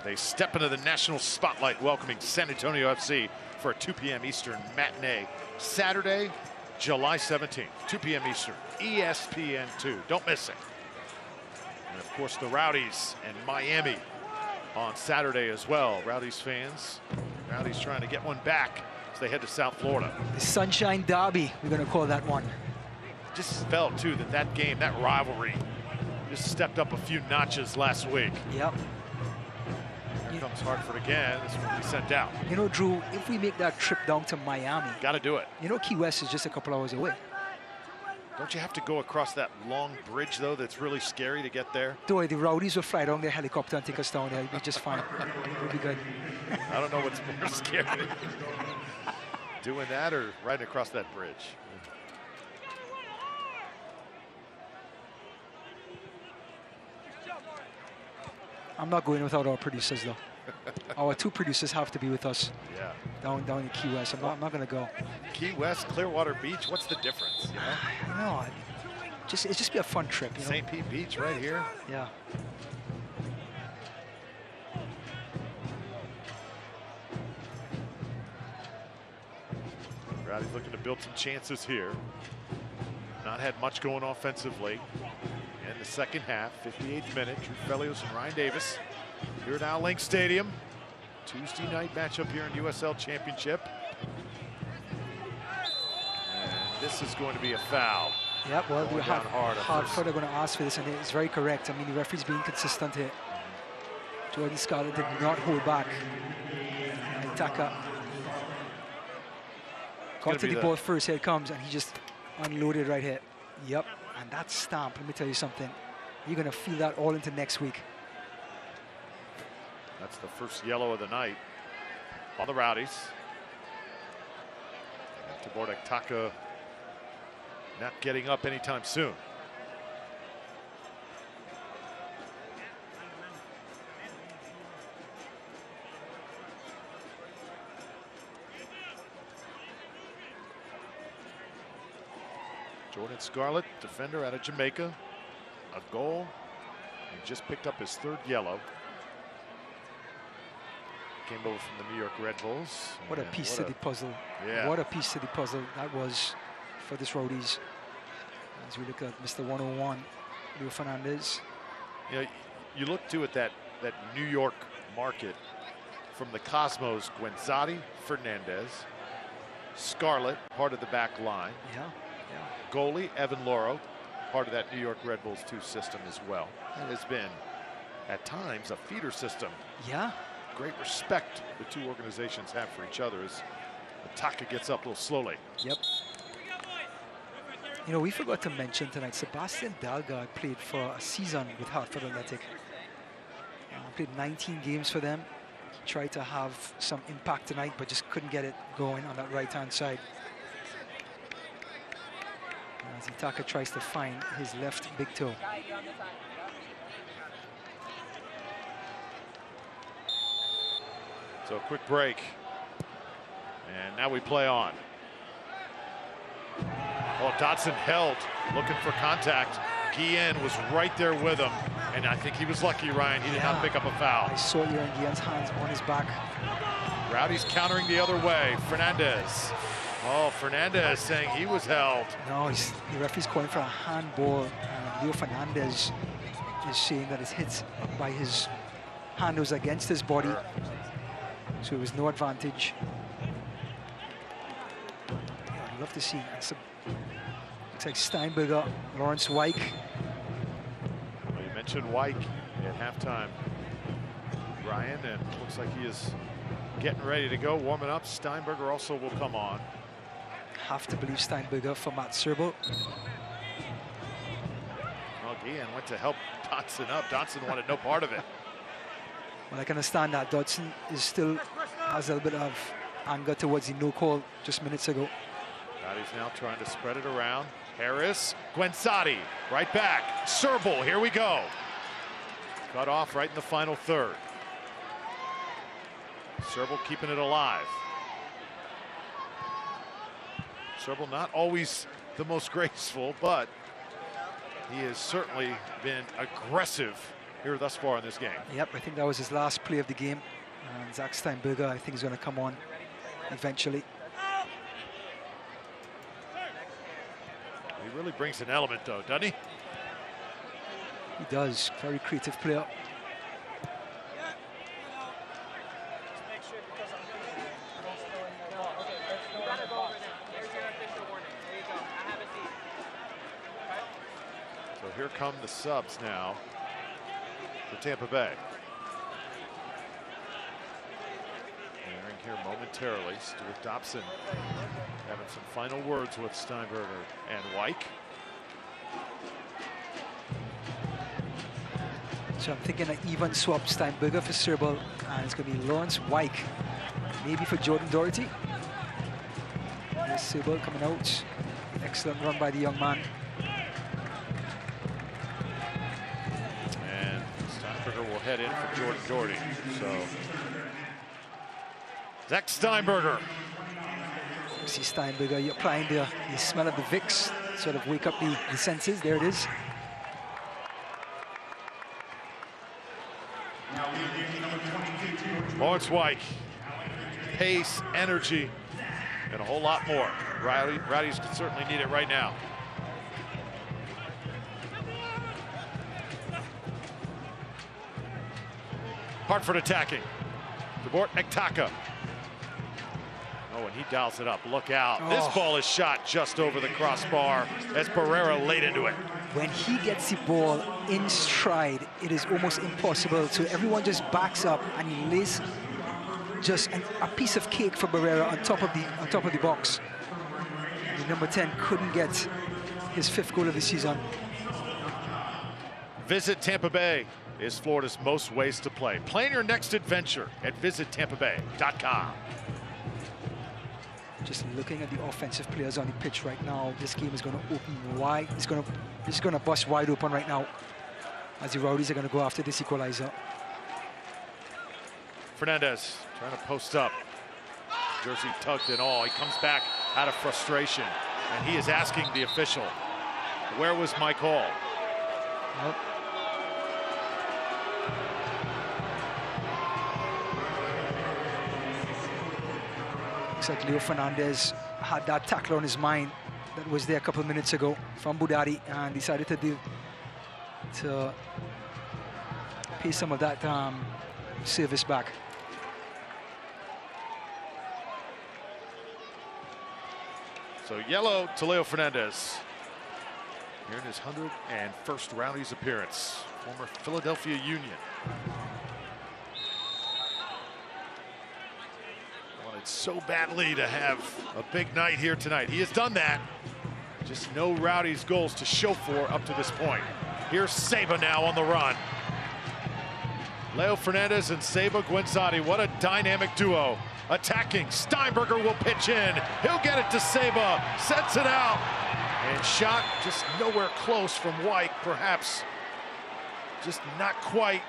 They step into the national spotlight, welcoming San Antonio FC for a 2 p.m. Eastern matinee. Saturday, July 17th, 2 p.m. Eastern, ESPN2. Don't miss it. And of course, the Rowdies and Miami on Saturday as well. Rowdies fans, Rowdies trying to get one back as they head to South Florida. The Sunshine Derby, we're going to call that one. Just felt, too, that game, that rivalry, just stepped up a few notches last week. Yep. Here comes Hartford again. This will be sent out. You know, Drew, if we make that trip down to Miami, got to do it. You know, Key West is just a couple hours away. Don't you have to go across that long bridge, though, that's really scary to get there? Don't worry, the Rowdies will fly down their helicopter and take us down there. It'll be just fine. It'll be good. I don't know what's more scary. Doing that or riding across that bridge. I'm not going without our producers, though. Our 2 producers have to be with us. Yeah. Down in Key West. I'm not going to go. Key West, Clearwater Beach. What's the difference? You know? I know. It's just be a fun trip. You know? St. Pete Beach, right here. Yeah. Rowdies looking to build some chances here. Not had much going offensively. In the second half, 58th minute, Drew Felios and Ryan Davis here at Al Link Stadium. Tuesday night matchup here in USL Championship. And this is going to be a foul. Yep, well, we have Hartford are going to ask for this, and it's very correct. I mean, the referee's being consistent here. Jordan Scarlett did not hold back. And Taka got to the ball first, here it comes, and he just unloaded right here. Yep. And that stamp, let me tell you something, you're going to feel that all into next week. That's the first yellow of the night on the Rowdies. And Tabordak Taka not getting up anytime soon. Jordan Scarlett, defender out of Jamaica, a goal. He just picked up his 3rd yellow. Came over from the New York Red Bulls. What a piece to the puzzle. Yeah. What a piece to the puzzle that was for this Rowdies. As we look at Mr. 101, Leo Fernandez. You know, you look too at that New York market from the Cosmos, Guenzati, Fernandez, Scarlett, part of the back line. Yeah. Goalie, Evan Loro, part of that New York Red Bulls 2 system as well. It has been, at times, a feeder system. Yeah. Great respect the 2 organizations have for each other as Taka gets up a little slowly. Yep. You know, we forgot to mention tonight, Sebastian Dalgard played for a season with Hartford Athletic. Played 19 games for them. Tried to have some impact tonight, but just couldn't get it going on that right-hand side. As Itaka tries to find his left big toe. So a quick break. And now we play on. Oh, Dotson held, looking for contact. Guillen was right there with him. And I think he was lucky, Ryan. He did not pick up a foul. I saw Aaron Guillen's hands on his back. Rowdies countering the other way. Fernandez. Oh, Fernandez saying he was held. No, the referee's calling for a handball. Leo Fernandez is saying that his hit by his hand was against his body. So it was no advantage. Yeah, I'd love to see. Looks like Steinberger, Lawrence Wyke. Well, you mentioned Wyke at halftime, Ryan, and looks like he is getting ready to go, warming up. Steinberger also will come on. Have to believe Steinberger for Matt Serbo. Well, Guillen went to help Dotson up. Dotson wanted no part of it. Well, I can understand that. Dotson still has a little bit of anger towards the no call just minutes ago. Rowdies now trying to spread it around. Harris, Gwensati, right back. Serbo, here we go. Cut off right in the final third. Serbo keeping it alive. Serbo not always the most graceful, but he has certainly been aggressive here thus far in this game. Yep, I think that was his last play of the game. And Zach Steinberger, I think, is going to come on eventually. He really brings an element, though, doesn't he? He does. Very creative player. So here come the subs now for Tampa Bay. Entering here momentarily. Stuart Dobson having some final words with Steinberger and Wyke. So I'm thinking an even swap, Steinberger for Serbo, and it's going to be Lawrence Wyke, maybe for Jordan Doherty. There's Serbo coming out. Excellent run by the young man. And Steinberger will head in for Jordan Doherty. So Zach Steinberger. See Steinberger, you're applying the smell of the Vicks, sort of wake up the senses. There it is. Lawrence Wyke, pace, energy, and a whole lot more. Rowdies can certainly need it right now. Hartford attacking. DeBort Ektaka. Oh, and he dials it up. Look out. Oh. This ball is shot just over the crossbar as Barrera laid into it. When he gets the ball in stride, it is almost impossible. So everyone just backs up and he lays just a piece of cake for Barrera on top of the box. The number 10 couldn't get his 5th goal of the season. Visit Tampa Bay is Florida's most ways to play. Plan your next adventure at visitTampaBay.com. Just looking at the offensive players on the pitch right now, this game is going to open wide. It's going to bust wide open right now as the Rowdies are going to go after this equalizer. Fernandez trying to post up. Jersey tugged and all. He comes back out of frustration, and he is asking the official, where was my call? Nope. Looks like Leo Fernandez had that tackle on his mind that was there a couple of minutes ago from Budari and decided to pay some of that service back. So yellow to Leo Fernandez. Here in his 101st Rowdies appearance. Former Philadelphia Union. Wanted so badly to have a big night here tonight. He has done that. Just no Rowdies goals to show for up to this point. Here's Saba now on the run. Leo Fernandez and Seba Guenzati, what a dynamic duo. Attacking, Steinberger will pitch in. He'll get it to Seba, sets it out. And shot just nowhere close from White, perhaps just not quite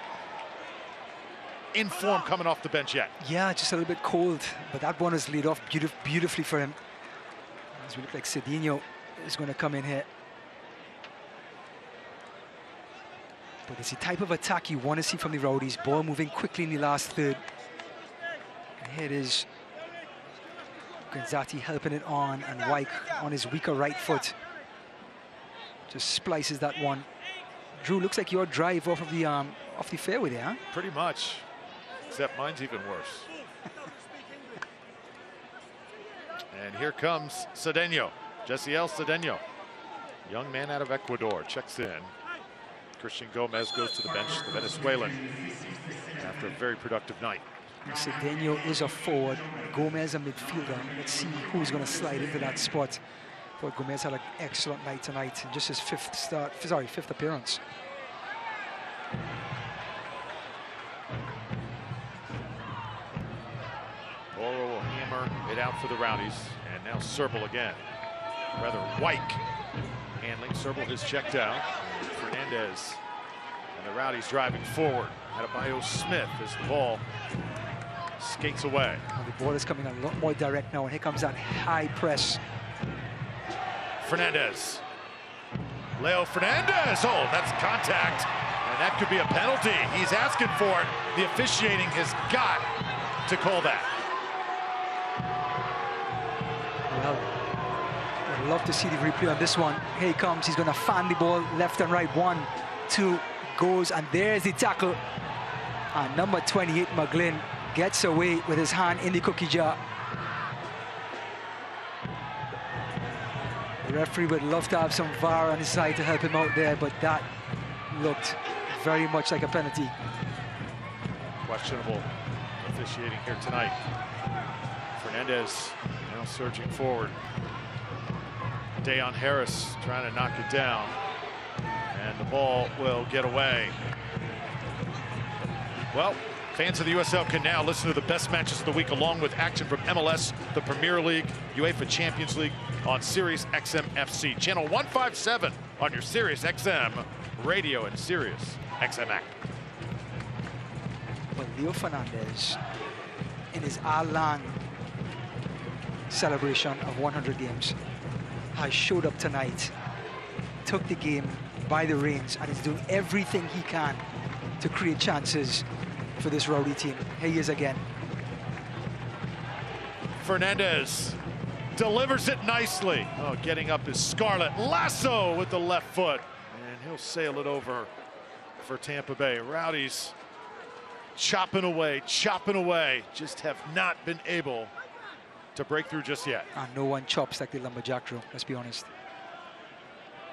in form coming off the bench yet. Yeah, just a little bit cold, but that one is laid off beautifully for him. It looks like Cedinho is going to come in here. But it's the type of attack you want to see from the Rowdies. Ball moving quickly in the last third. And here it is. Guenzati helping it on, and White on his weaker right foot just splices that one. Drew, looks like your drive off the fairway there, huh? Pretty much, except mine's even worse. And here comes Cedinho, Jessiel Cedinho, young man out of Ecuador, checks in. Christian Gomez goes to the bench, the Venezuelan, after a very productive night. Cedinho is a forward, Gomez a midfielder. Let's see who's going to slide into that spot. I thought Gomez had an excellent night tonight, and just his fifth appearance. Oro will hammer it out for the Rowdies, and now Serbal again. Rather White handling. Serbal has checked out. Fernandez and the Rowdies driving forward. Adebayo Smith as the ball skates away. Well, the ball is coming a lot more direct now, and here comes that high press. Fernandez. Leo Fernandez. Oh, that's contact. And that could be a penalty. He's asking for it. The officiating has got to call that. Well, I'd love to see the replay on this one. Here he comes. He's going to fan the ball left and right. 1, 2, goes, and there's the tackle. And number 28, McGlynn, gets away with his hand in the cookie jar. The referee would love to have some VAR on his side to help him out there, but that looked very much like a penalty. Questionable officiating here tonight. Fernandez now surging forward. Dayon Harris trying to knock it down, and the ball will get away. Well, fans of the USL can now listen to the best matches of the week, along with action from MLS, the Premier League, UEFA Champions League on Sirius XM FC, channel 157 on your Sirius XM radio and Sirius XM app. But Leo Fernandez, in his Al-Lan celebration of 100 games, has showed up tonight, took the game by the reins, and is doing everything he can to create chances for this Rowdy team. Here he is again. Fernandez delivers it nicely. Oh, getting up is Scarlett. Lasso with the left foot, and he'll sail it over for Tampa Bay. Rowdies chopping away, just have not been able to break through just yet. And no one chops like the Lumberjack, Drew, let's be honest.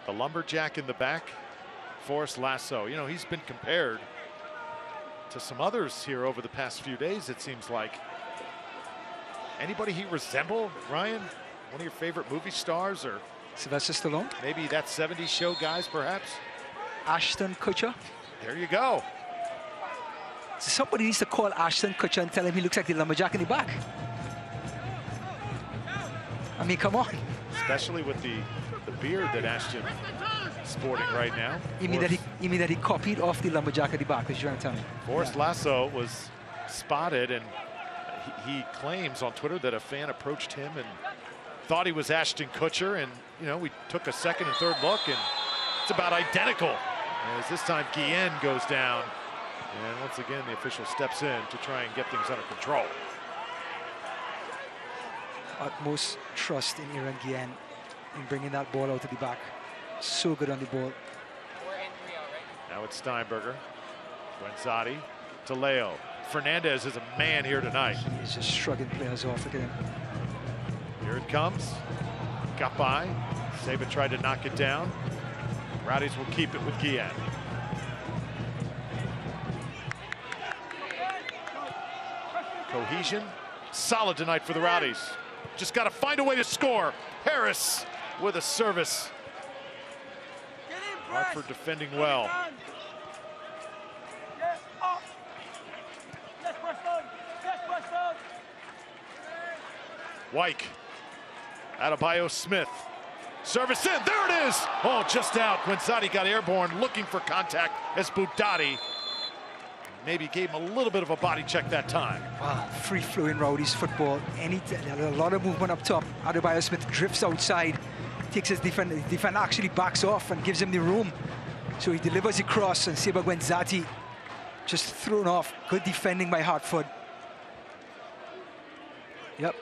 The Lumberjack in the back, Forrest Lasso. You know, he's been compared to some others here over the past few days, it seems like. Anybody he resemble, Ryan? One of your favorite movie stars, or Sylvester Stallone? Maybe that 70s show guys, perhaps? Ashton Kutcher? There you go. Somebody needs to call Ashton Kutcher and tell him he looks like the Lumberjack in the back. I mean, come on. Especially with the beard that Ashton is sporting right now. You mean that he copied off the Lumberjack at the back? Is you trying to tell me? Forrest Lasso was spotted, and he claims on Twitter that a fan approached him and thought he was Ashton Kutcher, and you know, we took a second and third look, and it's about identical. As this time Guillen goes down, and once again the official steps in to try and get things under control. Utmost trust in Aaron Guillen in bringing that ball out to the back. So good on the ball. Now it's Steinberger. Guenzati to Leo. Fernandez is a man here tonight. He's just shrugging players off. Look at him. Here it comes. Got by. Seba tried to knock it down. Rowdies will keep it with Guillen. Cohesion. Solid tonight for the Rowdies. Just got to find a way to score. Harris with a service. Hartford defending well. Wyke. Adebayo Smith. Service in. There it is. Oh, just out. Guenzati got airborne, looking for contact as Budati maybe gave him a little bit of a body check that time. Wow, free-flowing Rowdies football. A lot of movement up top. Adebayo Smith drifts outside, takes his defender. His defender actually backs off and gives him the room. So he delivers the cross, and Seba Guenzati just thrown off. Good defending by Hartford. Yep,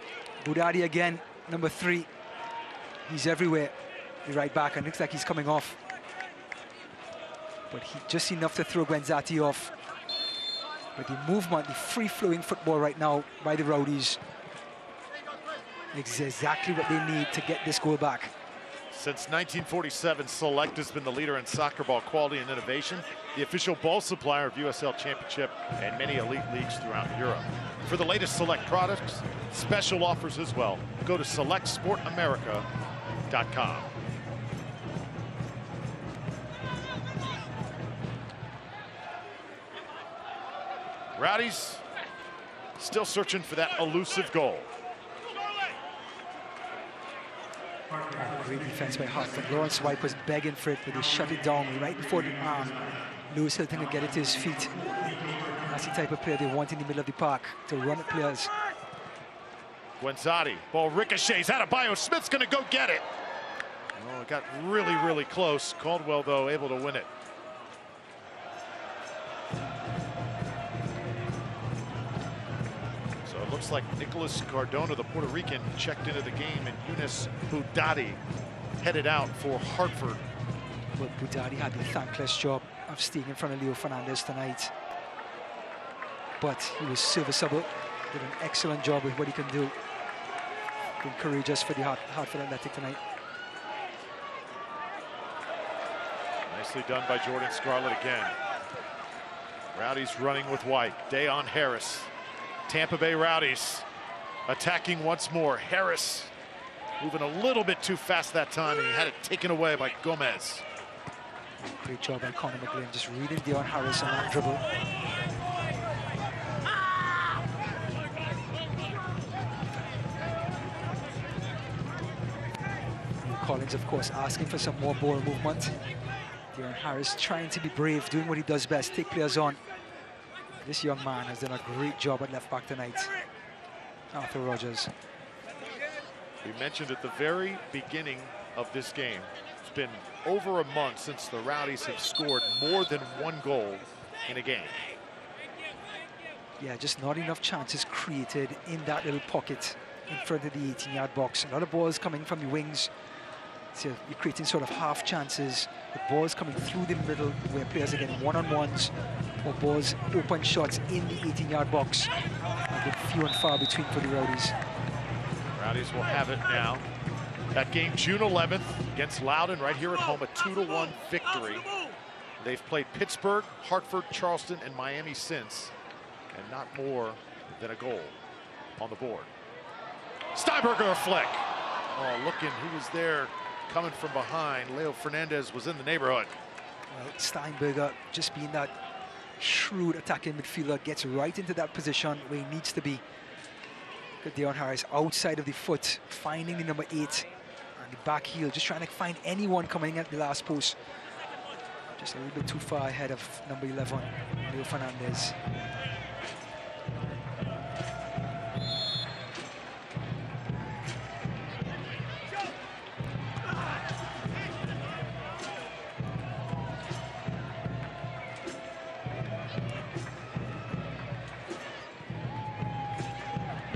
Budati again, number 3. He's everywhere. The right back, and looks like he's coming off. But he just enough to throw Guenzati off. But the movement, the free-flowing football right now by the Rowdies is exactly what they need to get this goal back. Since 1947, Select has been the leader in soccer ball quality and innovation, the official ball supplier of USL Championship and many elite leagues throughout Europe. For the latest Select products, special offers as well, go to selectsportamerica.com. Rowdies still searching for that elusive goal. Great defense by Hartford. Lawrence Wyke was begging for it, but they shut it down right before the Lewis Hilton could get it to his feet. That's the type of player they want in the middle of the park, to run at players. Guenzati, ball ricochets. Adebayo Smith's going to go get it. Oh, it got really, really close. Caldwell, though, able to win it. So it looks like Nicolas Cardona, the Puerto Rican, checked into the game, and Yunus Budati headed out for Hartford. But Budati had the thankless job of staying in front of Leo Fernandez tonight. But he was serviceable, did an excellent job with what he can do. Been courageous for the Hartford Athletic tonight. Nicely done by Jordan Scarlett again. Rowdies running with Wyke. Dayon Harris. Tampa Bay Rowdies attacking once more. Harris moving a little bit too fast that time, and he had it taken away by Gomez. Great job by Conor McGlynn, just reading Dayon Harris on that dribble. Collins, of course, asking for some more ball movement. Dayon Harris trying to be brave, doing what he does best, take players on. This young man has done a great job at left back tonight. Arthur Rogers. We mentioned at the very beginning of this game, it's been over a month since the Rowdies have scored more than 1 goal in a game. Yeah, just not enough chances created in that little pocket in front of the 18-yard box. A lot of balls coming from the wings. So you're creating sort of half chances. The balls coming through the middle where players are getting one-on-ones or balls, open shots in the 18-yard box. A bit few and far between for the Rowdies. Rowdies will have it now. That game June 11th against Loudoun right here at home, a 2-1 victory. They've played Pittsburgh, Hartford, Charleston, and Miami since, and not more than a goal on the board. Steinberger a flick. Oh, looking, who was there coming from behind? Leo Fernandez was in the neighborhood. Well, Steinberger, just being that shrewd attacking midfielder, gets right into that position where he needs to be. Good Dayon Harris outside of the foot, finding the number 8 and the back heel, just trying to find anyone coming at the last post. Just a little bit too far ahead of number 11, Leo Fernandez.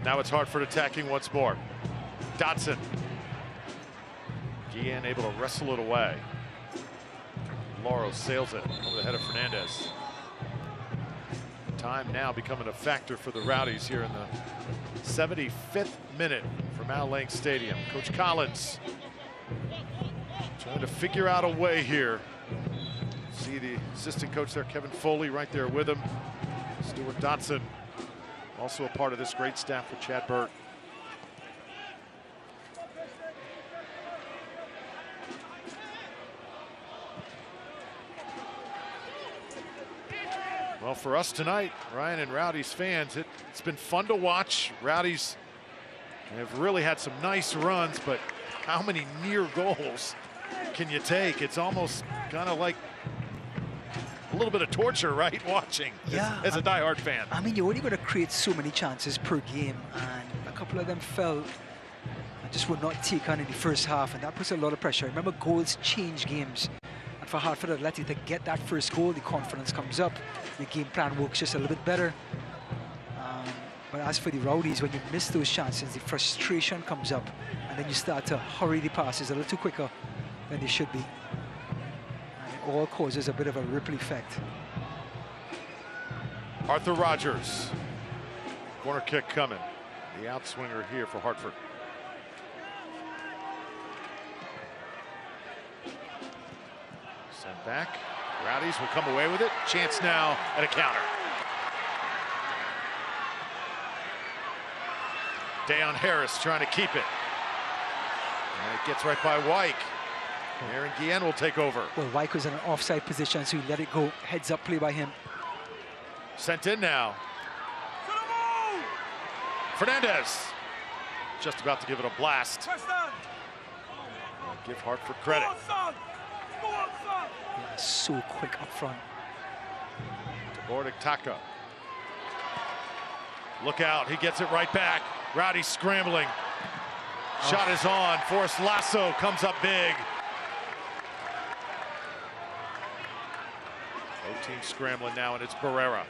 Now it's Hartford attacking once more. Dotson. Guillen able to wrestle it away. Lauro sails it over the head of Fernandez. Time now becoming a factor for the Rowdies here in the 75th minute from Al Lang Stadium. Coach Collins trying to figure out a way here. See the assistant coach there, Kevin Foley, right there with him. Stuart Dotson, also a part of this great staff with Chad Burt. Well, for us tonight, Ryan and Rowdies fans, it's been fun to watch. Rowdies They've really had some nice runs, but how many near goals can you take? It's almost kind of like a little bit of torture, right? Watching as a diehard fan. I mean, you're only going to create so many chances per game, and a couple of them fell and just would not take on in the first half, and that puts a lot of pressure. Remember, goals change games. And for Hartford Athletic to get that first goal, the confidence comes up. The game plan works just a little bit better. But as for the Rowdies, when you miss those chances, the frustration comes up, and then you start to hurry the passes a little too quicker than they should be. And it all causes a bit of a ripple effect. Arthur Rogers. Corner kick coming. The outswinger here for Hartford. Sent back. Rowdies will come away with it. Chance now at a counter. Dayon Harris trying to keep it. And it gets right by Wyke. Aaron Guillen will take over. Well, Wyke was in an offside position, so he let it go. Heads up play by him. Sent in now. Fernandez. Just about to give it a blast. Give Hartford credit. Yeah, so quick up front. Bordik Taka. Look out, he gets it right back. Rowdy scrambling. Shot is on. Forrest Lasso comes up big. Both teams scrambling now, and it's Barrera.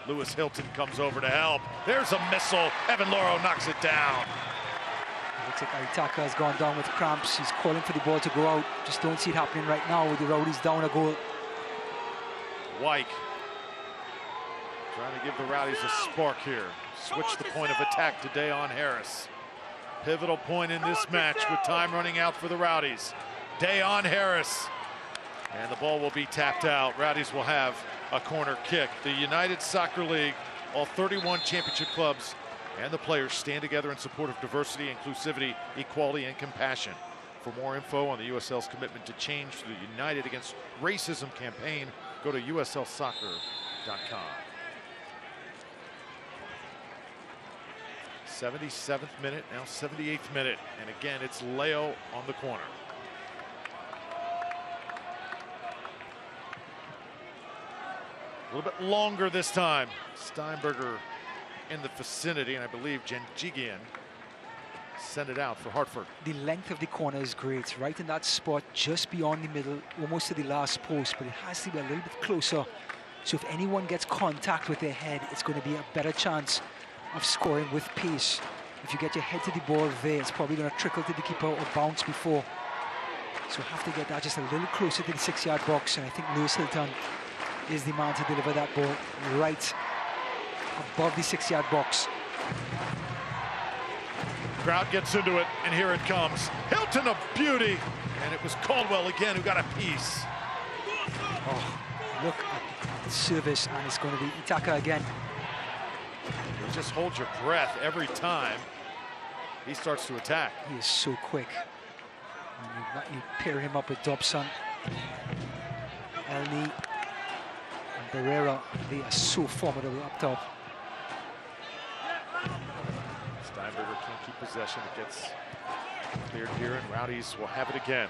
Lewis Hilton comes over to help. There's a missile. Evan Loro knocks it down. Looks like Aitaka has gone down with cramps. He's calling for the ball to go out. Just don't see it happening right now with the Rowdies down a goal. Wyke trying to give the Rowdies a spark here. Switch the point of attack to Dayon Harris. Pivotal point in this match with time running out for the Rowdies. Dayon Harris. And the ball will be tapped out. Rowdies will have a corner kick. The United Soccer League, all 31 championship clubs and the players stand together in support of diversity, inclusivity, equality, and compassion. For more info on the USL's commitment to change through the United Against Racism campaign, go to uslsoccer.com. 77th minute, now 78th minute, and again it's Leo on the corner. A little bit longer this time. Steinberger in the vicinity, and I believe Genjigian sent it out for Hartford. The length of the corner is great, right in that spot just beyond the middle, almost to the last post, but it has to be a little bit closer. So if anyone gets contact with their head, it's going to be a better chance of scoring with pace. If you get your head to the ball there, it's probably going to trickle to the keeper or bounce before. So have to get that just a little closer to the 6-yard box, and I think Lewis Hilton is the man to deliver that ball right above the 6-yard box. Crowd gets into it, and here it comes. Hilton, a beauty, and it was Caldwell again who got a piece. Oh, look at the service, and it's going to be Itaka again. You just hold your breath every time he starts to attack. He is so quick. And you pair him up with Dobson, Elney, and Barrera. They are so formidable up top. Steinberger can't keep possession. It gets cleared here, and Rowdies will have it again.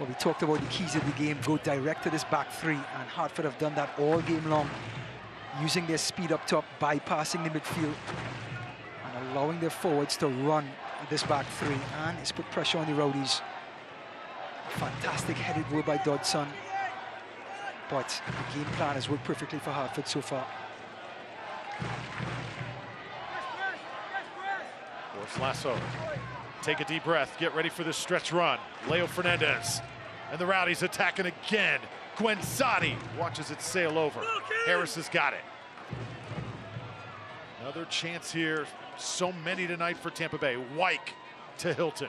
Well, we talked about the keys of the game. Go direct to this back three, and Hartford have done that all game long, using their speed up top, bypassing the midfield, and allowing their forwards to run this back three, and it's put pressure on the Rowdies. A fantastic headed goal by Dodson, but the game plan has worked perfectly for Hartford so far. Forrest Lasso, take a deep breath, get ready for this stretch run. Leo Fernandez, and the Rowdies attacking again. Gwenzati watches it sail over. Harris has got it. Another chance here. So many tonight for Tampa Bay. Wyke to Hilton.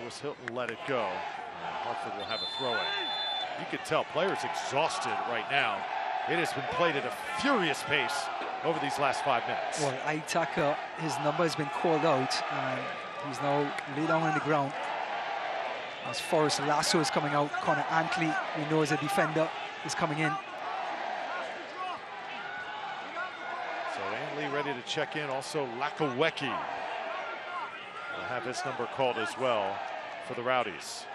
Lewis Hilton let it go. And Hartford will have a throw-in. You could tell players exhausted right now. It has been played at a furious pace over these last 5 minutes. Well, Aitaka, his number has been called out, and he's now laid down on the ground. As Forrest Lasso is coming out, Connor Antley, we know as a defender, is coming in. So Antley ready to to check in. Also, Lakawecki will have his number called as well for the Rowdies.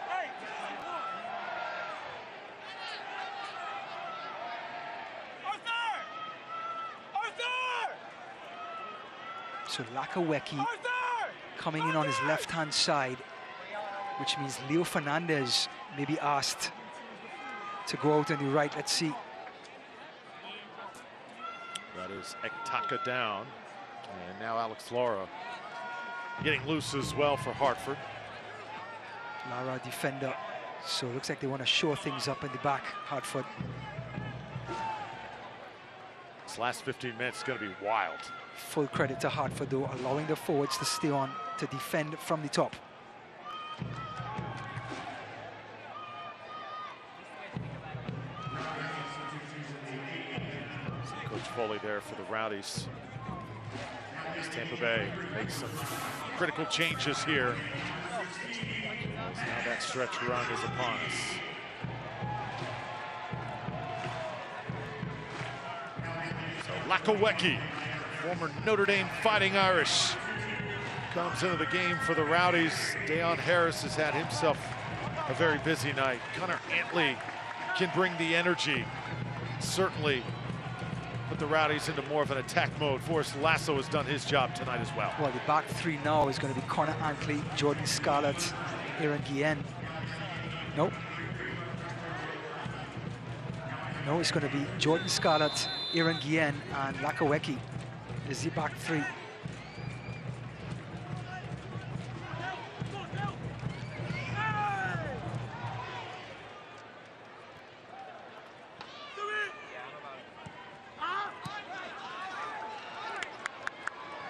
So Lakawecki coming in on his left-hand side, which means Leo Fernandez may be asked to go out on the right. Let's see. That is Ektaka down. And now Alex Lara getting loose as well for Hartford. Lara defender. So it looks like they want to shore things up in the back, Hartford. This last 15 minutes is going to be wild. Full credit to Hartford, though, allowing the forwards to stay on to defend from the top. Coach Foley there for the Rowdies. As Tampa Bay makes some critical changes here. As now that stretch run is upon us. So Lakawecki, former Notre Dame Fighting Irish, comes into the game for the Rowdies. Dayon Harris has had himself a very busy night. Connor Antley can bring the energy. Certainly put the Rowdies into more of an attack mode. Forrest Lasso has done his job tonight as well. Well, the back three now is going to be Connor Antley, Jordan Scarlett, Aaron Guillen. Nope. No, it's going to be Jordan Scarlett, Aaron Guillen, and Lakawecki is the back three.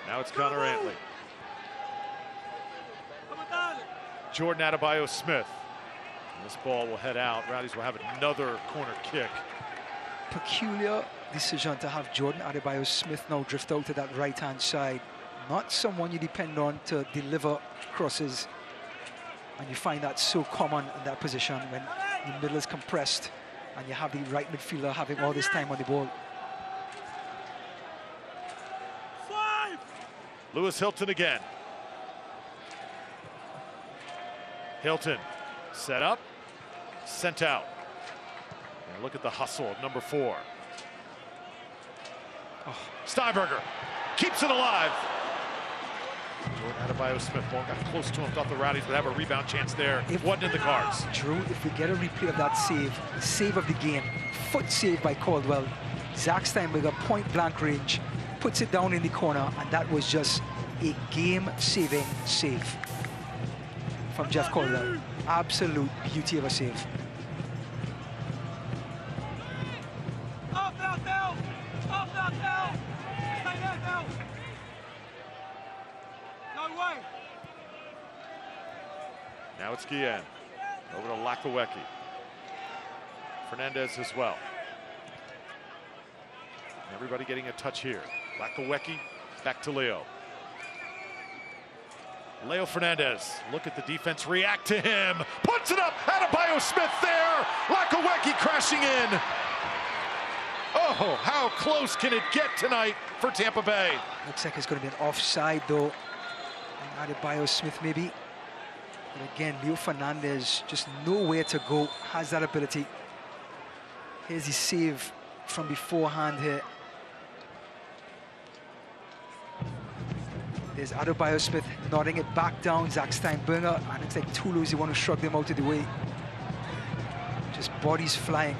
Now it's Connor Antley. Jordan Adebayo-Smith. This ball will head out. Rowdies will have another corner kick. Peculiar decision to have Jordan Adebayo-Smith now drift out to that right-hand side. Not someone you depend on to deliver crosses. And you find that so common in that position when the middle is compressed and you have the right midfielder having all this time on the ball. Lewis Hilton again. Hilton set up, sent out. And look at the hustle of number 4. Oh. Steinberger keeps it alive. Jordan Adebayo-Smith ball got close to him. Thought the Rowdies would have a rebound chance there. It wasn't in the cards. Drew, if we get a replay of that save of the game, foot save by Caldwell. Zach Steinberger, point blank range, puts it down in the corner, and that was just a game-saving save from Jeff Caldwell. Absolute beauty of a save. Now it's Guillen. Over to Lakawecki. Fernandez as well. Everybody getting a touch here. Lakawecki back to Leo. Leo Fernandez, look at the defense react to him. Puts it up, Adebayo-Smith there. Lakawecki crashing in. Oh, how close can it get tonight for Tampa Bay? Looks like it's going to be an offside though. And Adebayo-Smith maybe. But again, Leo Fernandez just nowhere to go, has that ability. Here's the save from beforehand here. There's Adebayo-Smith nodding it back down. Zach Steinberger, and it's like Toulouse, the one who shrugged him out of the way. Just bodies flying.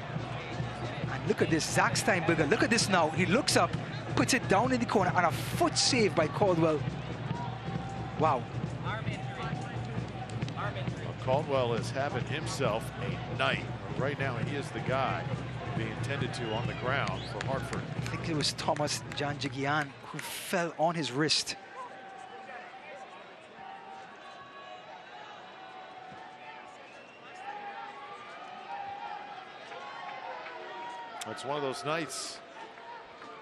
And look at this, Zach Steinberger, look at this now. He looks up, puts it down in the corner, and a foot save by Caldwell. Wow. Well, Caldwell is having himself a night. Right now, he is the guy being tended to on the ground for Hartford. I think it was Thomas Janjigian who fell on his wrist. It's one of those nights.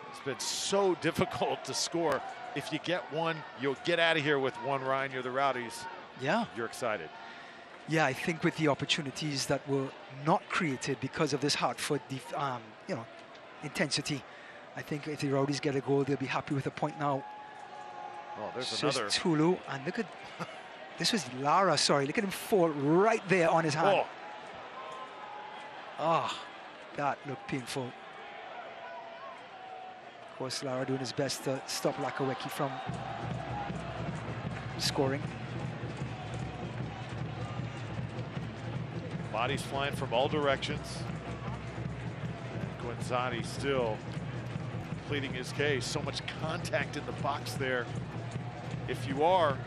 It's been so difficult to score. If you get one, you'll get out of here with one, Ryan. You're the Rowdies. Yeah. You're excited. Yeah, I think with the opportunities that were not created because of this Hartford, intensity, I think if the Rowdies get a goal, they'll be happy with a point now. Oh, there's it's another. Just Tulu, and look at, this was Lara, sorry. Look at him fall right there on his hand. Ah, that looked painful. Of course, Lara doing his best to stop Lakawecki from scoring. Bodies flying from all directions. And Gwenzati still pleading his case. So much contact in the box there. If you are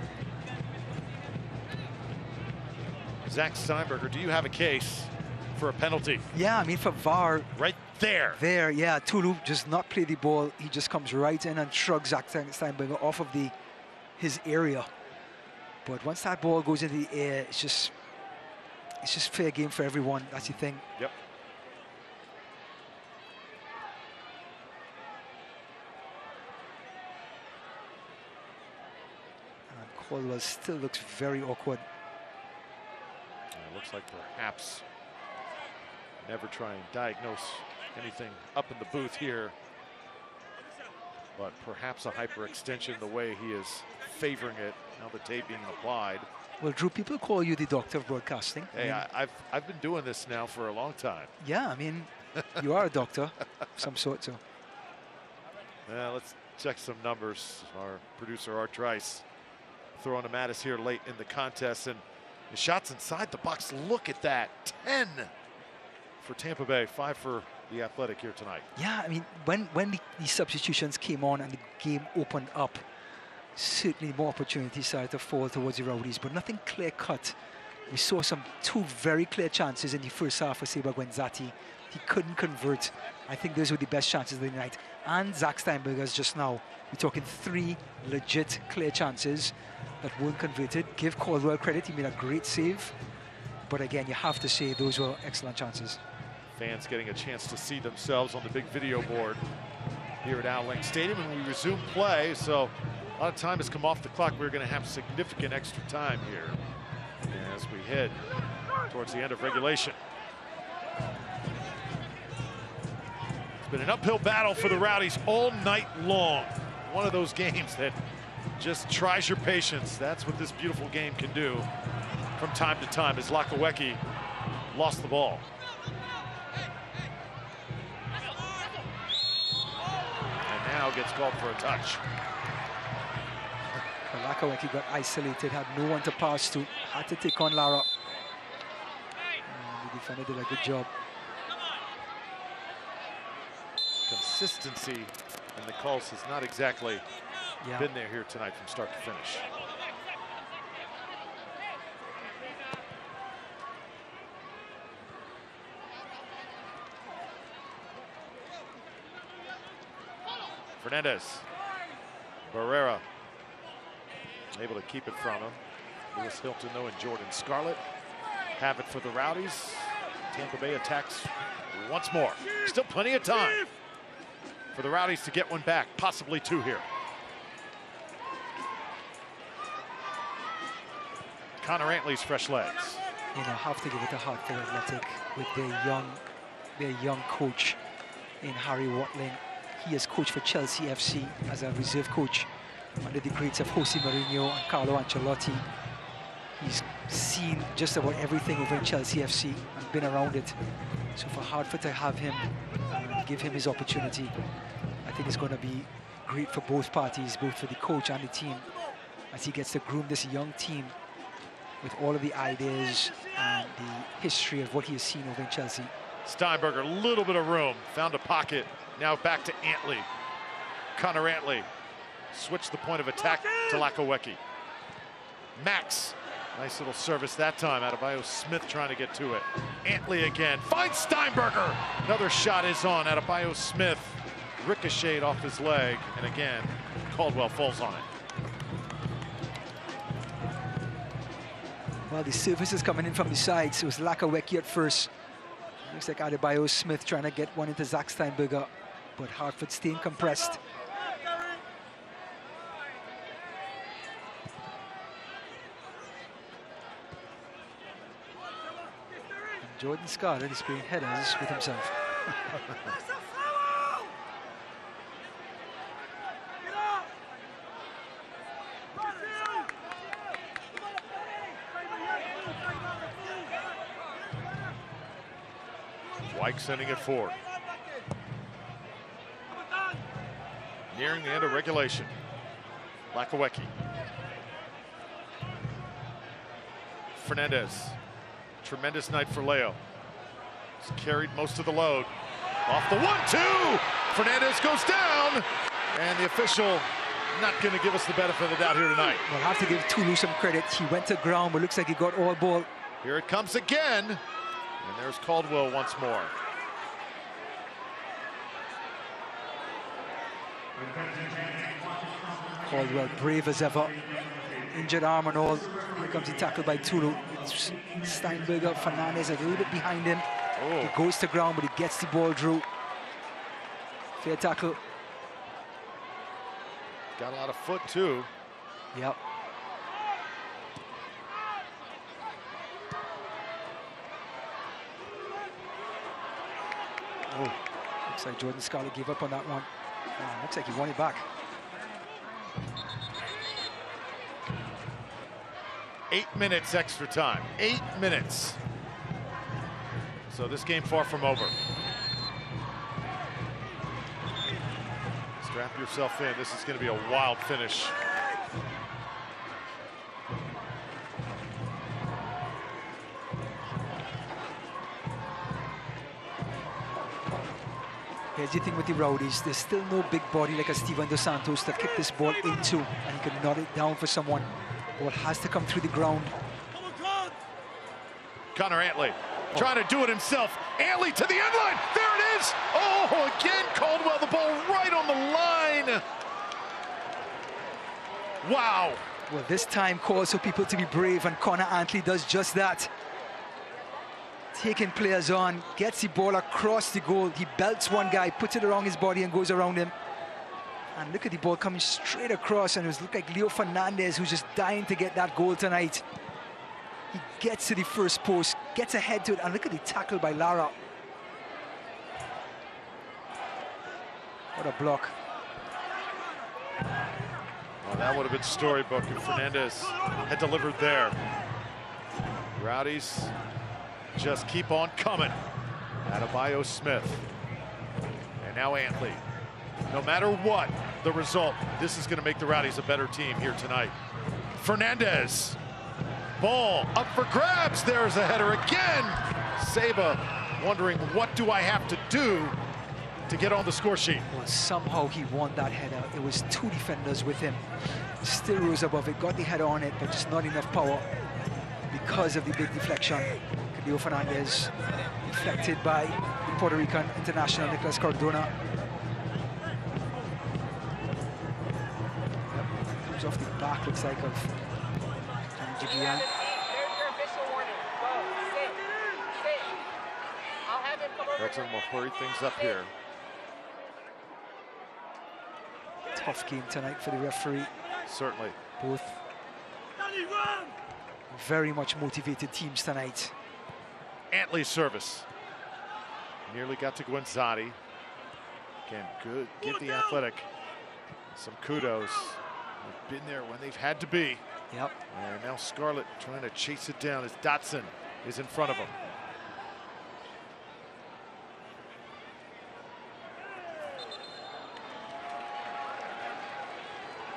Zach Steinberger, do you have a case for a penalty? Yeah, I mean, for VAR. Right there. There, yeah. Tulu does not play the ball. He just comes right in and shrugs Zach Steinberger off of his area. But once that ball goes into the air, it's just fair game for everyone. That's the thing. Yep. And Caldwell still looks very awkward. It looks like perhaps never try and diagnose anything up in the booth here, but perhaps a hyperextension the way he is favoring it, now the tape being applied. Well, Drew, people call you the doctor of broadcasting. Hey, I've been doing this now for a long time. Yeah, I mean, you are a doctor of some sort, so. Let's check some numbers. Our producer, Art Trice, throwing them at us here late in the contest, and the shots inside the box. Look at that, 10 for Tampa Bay, 5 for the Athletic here tonight. Yeah, I mean, when the substitutions came on and the game opened up, certainly more opportunities started to fall towards the Rowdies, but nothing clear-cut. We saw two very clear chances in the first half for Seba Gwenzati. He couldn't convert. I think those were the best chances of the night. And Zach Steinberger's just now. We're talking 3 legit clear chances that weren't converted. Give Caldwell credit, he made a great save. But again, you have to say those were excellent chances. Fans getting a chance to see themselves on the big video board here at Al Link Stadium, and we resume play. So a lot of time has come off the clock. We're going to have significant extra time here as we head towards the end of regulation. It's been an uphill battle for the Rowdies all night long. One of those games that just tries your patience. That's what this beautiful game can do from time to time, as Lakawecki lost the ball. And now gets called for a touch. Lakawecki got isolated, had no one to pass to, had to take on Lara. And the defender did a good job. Consistency in the calls has not exactly been there here tonight from start to finish. Fernandez, Barrera, able to keep it from him. Lewis Hilton, though, and Jordan Scarlett have it for the Rowdies. Tampa Bay attacks once more. Still plenty of time for the Rowdies to get one back, possibly 2 here. Connor Antley's fresh legs. You know, have to give it to Hartford Athletic with their young coach in Harry Watling. He has coached for Chelsea FC as a reserve coach under the greats of Jose Mourinho and Carlo Ancelotti. He's seen just about everything over in Chelsea FC and been around it. So for Hartford to have him and give him his opportunity, I think it's going to be great for both parties, both for the coach and the team, as he gets to groom this young team with all of the ideas and the history of what he has seen over in Chelsea. Steinberger, a little bit of room, found a pocket. Now back to Antley. Connor Antley switched the point of attack to Lakawecki. Max, nice little service that time. Adebayo Smith trying to get to it. Antley again, finds Steinberger. Another shot is on. Adebayo Smith ricocheted off his leg, and again, Caldwell falls on it. Well, the service is coming in from the sides. It was Lakawecki at first. Looks like Adebayo Smith trying to get one into Zach Steinberger, but Hartford staying compressed. And Jordan Scarlett is playing headers with himself. Wyke sending it forward. Nearing the end of regulation. Lakawecki. Fernandez. Tremendous night for Leo. He's carried most of the load. Off the 1-2. Fernandez goes down. And the official not going to give us the benefit of the doubt here tonight. We'll have to give Tulu some credit. He went to ground, but looks like he got all ball. Here it comes again. And there's Caldwell once more. Caldwell brave as ever. Injured arm and all. Here comes the tackle by Tulu. Steinberger, Fernandez a little bit behind him. Oh. He goes to ground, but he gets the ball through. Fair tackle. Got a lot of foot too. Yep. Oh, looks like Jordan Scarlett gave up on that one. Looks like he won it back. 8 minutes extra time. 8 minutes. So this game far from over. Strap yourself in. This is going to be a wild finish. Here's the thing with the Rowdies. There's still no big body like a Steven Dos Santos to kick this ball into, and he can knot it down for someone. Ball has to come through the ground. Connor Antley trying to do it himself. Antley to the end line. There it is. Oh, again, Caldwell, the ball right on the line. Wow. Well, this time calls for people to be brave, and Connor Antley does just that. Taking players on, gets the ball across the goal. He belts one guy, puts it around his body and goes around him. And look at the ball coming straight across, and it was look like Leo Fernandez who's just dying to get that goal tonight. He gets to the first post, gets ahead to it, and look at the tackle by Lara. What a block. Well, that would have been storybook if Fernandez had delivered there. Rowdies just keep on coming. Adebayo Smith. And now Antley. No matter what the result, this is going to make the Rowdies a better team here tonight. Fernandez. Ball up for grabs. There's a header again. Saba wondering, what do I have to do to get on the score sheet? Well, somehow he won that header. It was two defenders with him. Still rose above it, got the header on it, but just not enough power because of the big deflection. Leo Fernandez deflected by the Puerto Rican international Nicolas Cardona. Comes off the back, looks like, of Jigian. Hudson will hurry things up here. Tough game tonight for the referee. Certainly. Both very much motivated teams tonight. Antley's service. Nearly got to Guenzati. Again, good. Give the Athletic some kudos. They've been there when they've had to be. Yep. And now Scarlett trying to chase it down as Dotson is in front of him.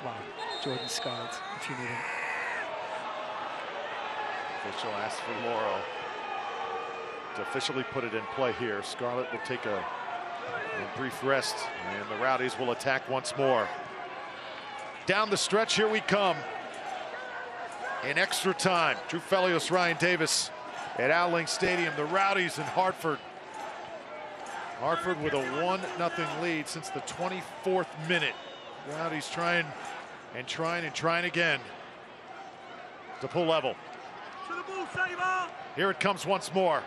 Wow. Jordan Scarlett, if you need him. Official asked for Laurel to officially put it in play here. Scarlett will take a brief rest, and the Rowdies will attack once more. Down the stretch, here we come. In extra time, Drew Felios, Ryan Davis at Al Stadium. The Rowdies in Hartford. Hartford with a 1-0 lead since the 24th minute. Rowdies trying again to pull level. Here it comes once more.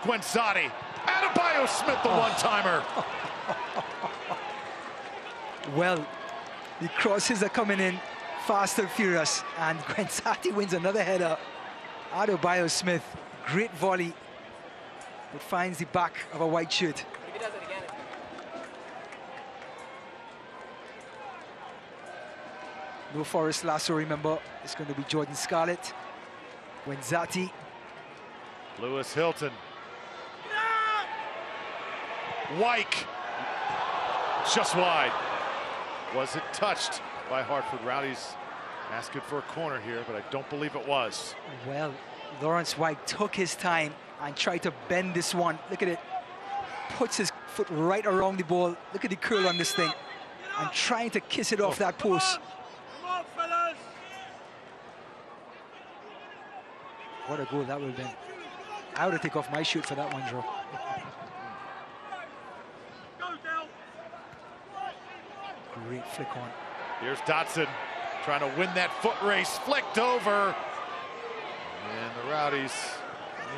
Guenzati. Adebayo Smith, the one-timer. Well, the crosses are coming in fast and furious, and Guenzati wins another header. Adebayo Smith, great volley, but finds the back of a white shirt. If he does it again. No Forest Lasso, remember. It's going to be Jordan Scarlett. Guenzati. Lewis Hilton. Wyke, just wide. Was it touched by Hartford? Rowdies asking for a corner here, but I don't believe it was. Well, Lawrence Wyke took his time and tried to bend this one. Look at it. Puts his foot right around the ball. Look at the curl on this thing. And trying to kiss it off that post. Come on, fellas. What a goal that would have been. I would have taken off my shoot for that one, Joe. Great flick on. Here's Dotson trying to win that foot race. Flicked over. And the Rowdies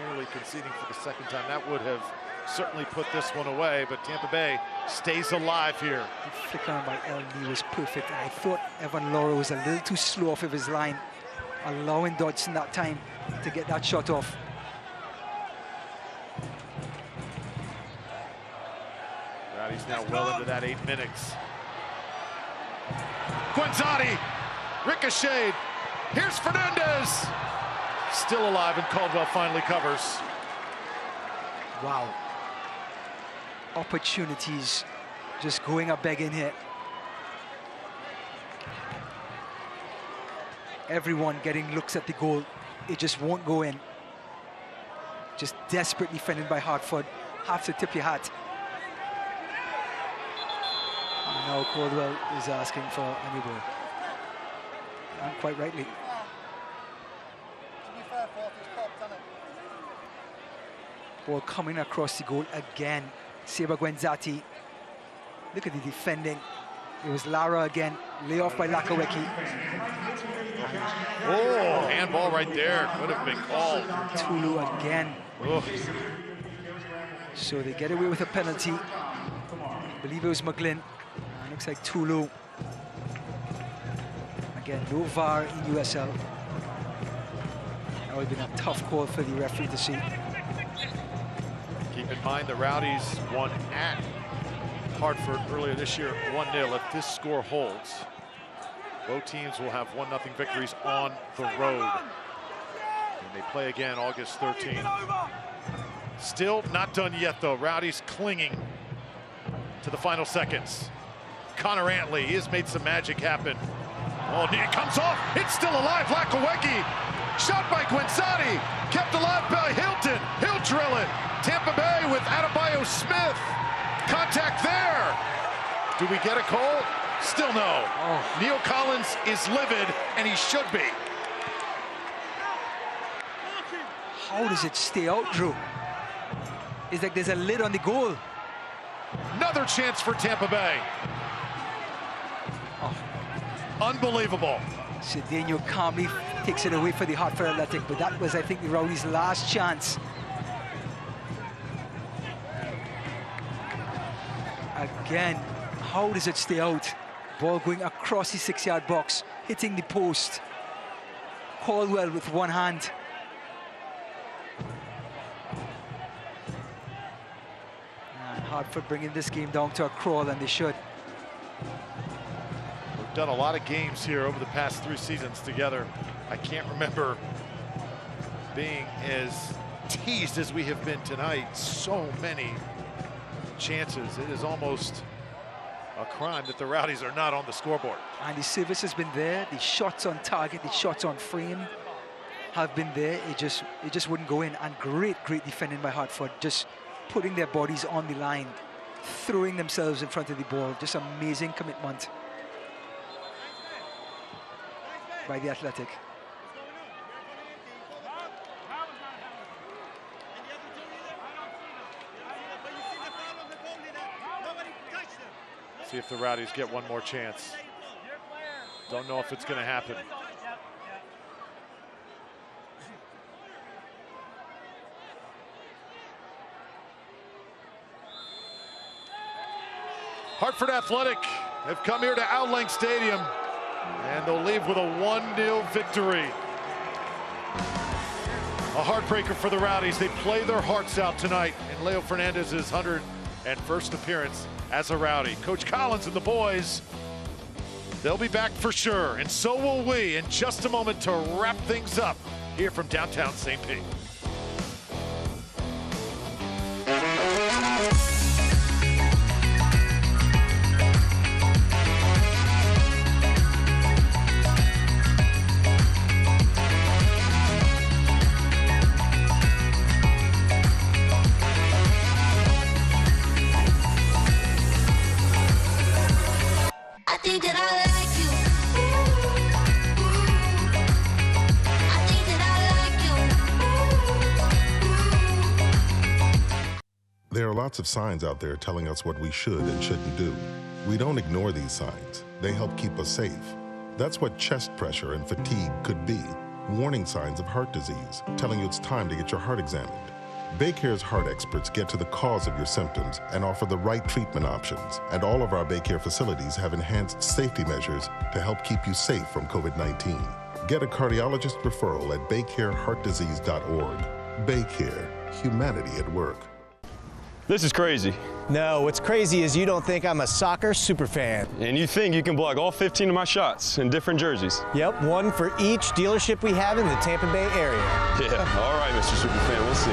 nearly conceding for the second time. That would have certainly put this one away, but Tampa Bay stays alive here. The flick on by LD was perfect. And I thought Evan Laura was a little too slow off of his line, allowing Dodson that time to get that shot off. Rowdies now well into that 8 minutes. Guenzati, ricocheted. Here's Fernandez. Still alive, and Caldwell finally covers. Wow. Opportunities just going up begging here. Everyone getting looks at the goal. It just won't go in. Just desperately defended by Hartford. Have to tip your hat. And now Caldwell is asking for a new goal. And quite rightly. Ball coming across the goal again. Seba Guenzati. Look at the defending. It was Lara again. Lay off by Lakaweki. Oh, handball right there. Could have been called. Tulu again. Oh. So they get away with a penalty. I believe it was McGlynn. Looks like Tulu. Again, no VAR in USL. That would have been a tough call for the referee to see. Keep in mind the Rowdies won at Hartford earlier this year, 1-0. If this score holds, both teams will have 1-0 victories on the road. And they play again August 13th. Still not done yet, though. Rowdies clinging to the final seconds. Connor Antley, he has made some magic happen. Oh, it comes off. It's still alive. Lakaweki. Shot by Guenzati. Kept alive by Hilton. He'll drill it. Tampa Bay with Adebayo Smith. Contact there. Do we get a call? Still no. Oh. Neil Collins is livid, and he should be. How does it stay out, Drew? It's like there's a lid on the goal. Another chance for Tampa Bay. Oh. Unbelievable. Cedeno calmly takes it away for the Hartford Athletic, but that was, I think, the Rowdies' last chance. Again, how does it stay out? Ball going across the 6-yard box, hitting the post. Caldwell with one hand. And Hartford bringing this game down to a crawl, and they should. We've done a lot of games here over the past 3 seasons together. I can't remember being as teased as we have been tonight. So many chances. It is almost a crime that the Rowdies are not on the scoreboard. And the service has been there. The shots on target, the shots on frame have been there. It just wouldn't go in. And great defending by Hartford. Just putting their bodies on the line, throwing themselves in front of the ball. Just amazing commitment by the Athletic. See if the Rowdies get one more chance. Don't know if it's going to happen. Hartford Athletic have come here to Outling Stadium, and they'll leave with a 1-0 victory. A heartbreaker for the Rowdies. They play their hearts out tonight in Leo Fernandez's 101st appearance as a Rowdy. Coach Collins and the boys, they'll be back for sure, and so will we in just a moment to wrap things up here from downtown St. Pete. lots of signs out there telling us what we should and shouldn't do. We don't ignore these signs. They help keep us safe. That's what chest pressure and fatigue could be. Warning signs of heart disease, telling you it's time to get your heart examined. Baycare's heart experts get to the cause of your symptoms and offer the right treatment options. And all of our Baycare facilities have enhanced safety measures to help keep you safe from COVID-19. Get a cardiologist referral at baycareheartdisease.org. Baycare, humanity at work. This is crazy. No, what's crazy is you don't think I'm a soccer superfan. And you think you can block all 15 of my shots in different jerseys. Yep, one for each dealership we have in the Tampa Bay area. Yeah, all right, Mr. Superfan, we'll see.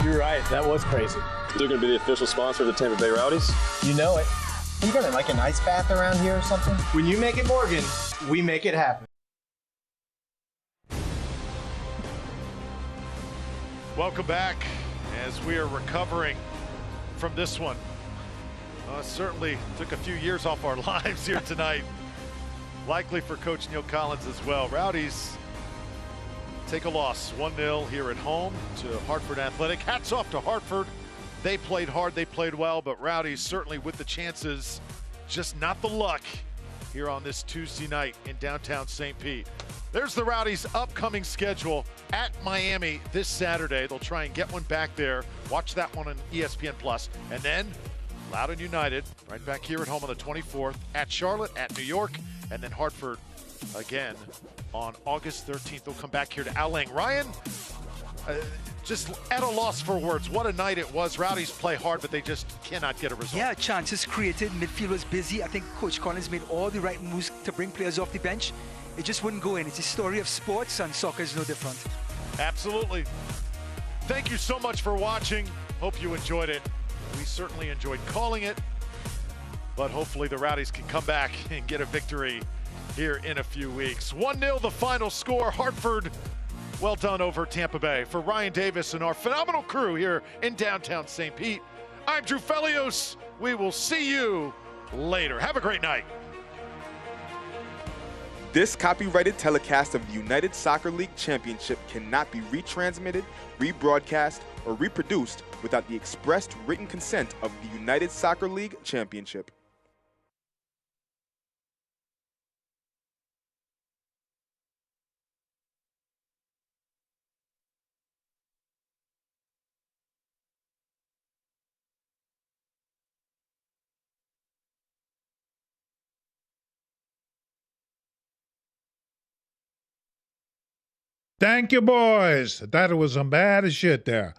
You're right, that was crazy. They're going to be the official sponsor of the Tampa Bay Rowdies? You know it. You got like an ice bath around here or something? When you make it Morgan, we make it happen. Welcome back as we are recovering from this one. Certainly took a few years off our lives here tonight. Likely for Coach Neil Collins as well. Rowdies take a loss 1-0 here at home to Hartford Athletic. Hats off to Hartford. They played hard, they played well, but Rowdies certainly with the chances, just not the luck here on this Tuesday night in downtown St. Pete. There's the Rowdies' upcoming schedule at Miami this Saturday. They'll try and get one back there. Watch that one on ESPN+. And then Loudoun United right back here at home on the 24th, at Charlotte, at New York, and then Hartford again on August 13th. They'll come back here to Al Lang. Ryan, just at a loss for words. What a night it was. Rowdies play hard, but they just cannot get a result. Yeah, chances created. Midfield was busy. I think Coach Collins made all the right moves to bring players off the bench. It just wouldn't go in. It's a story of sports, and soccer is no different. Absolutely. Thank you so much for watching. Hope you enjoyed it. We certainly enjoyed calling it, but hopefully the Rowdies can come back and get a victory here in a few weeks. 1-0 the final score. Hartford, well done over Tampa Bay. For Ryan Davis and our phenomenal crew here in downtown St. Pete, I'm Drew Felios. We will see you later. Have a great night. This copyrighted telecast of the United Soccer League Championship cannot be retransmitted, rebroadcast, or reproduced without the expressed written consent of the United Soccer League Championship. Thank you, boys. That was some bad shit there.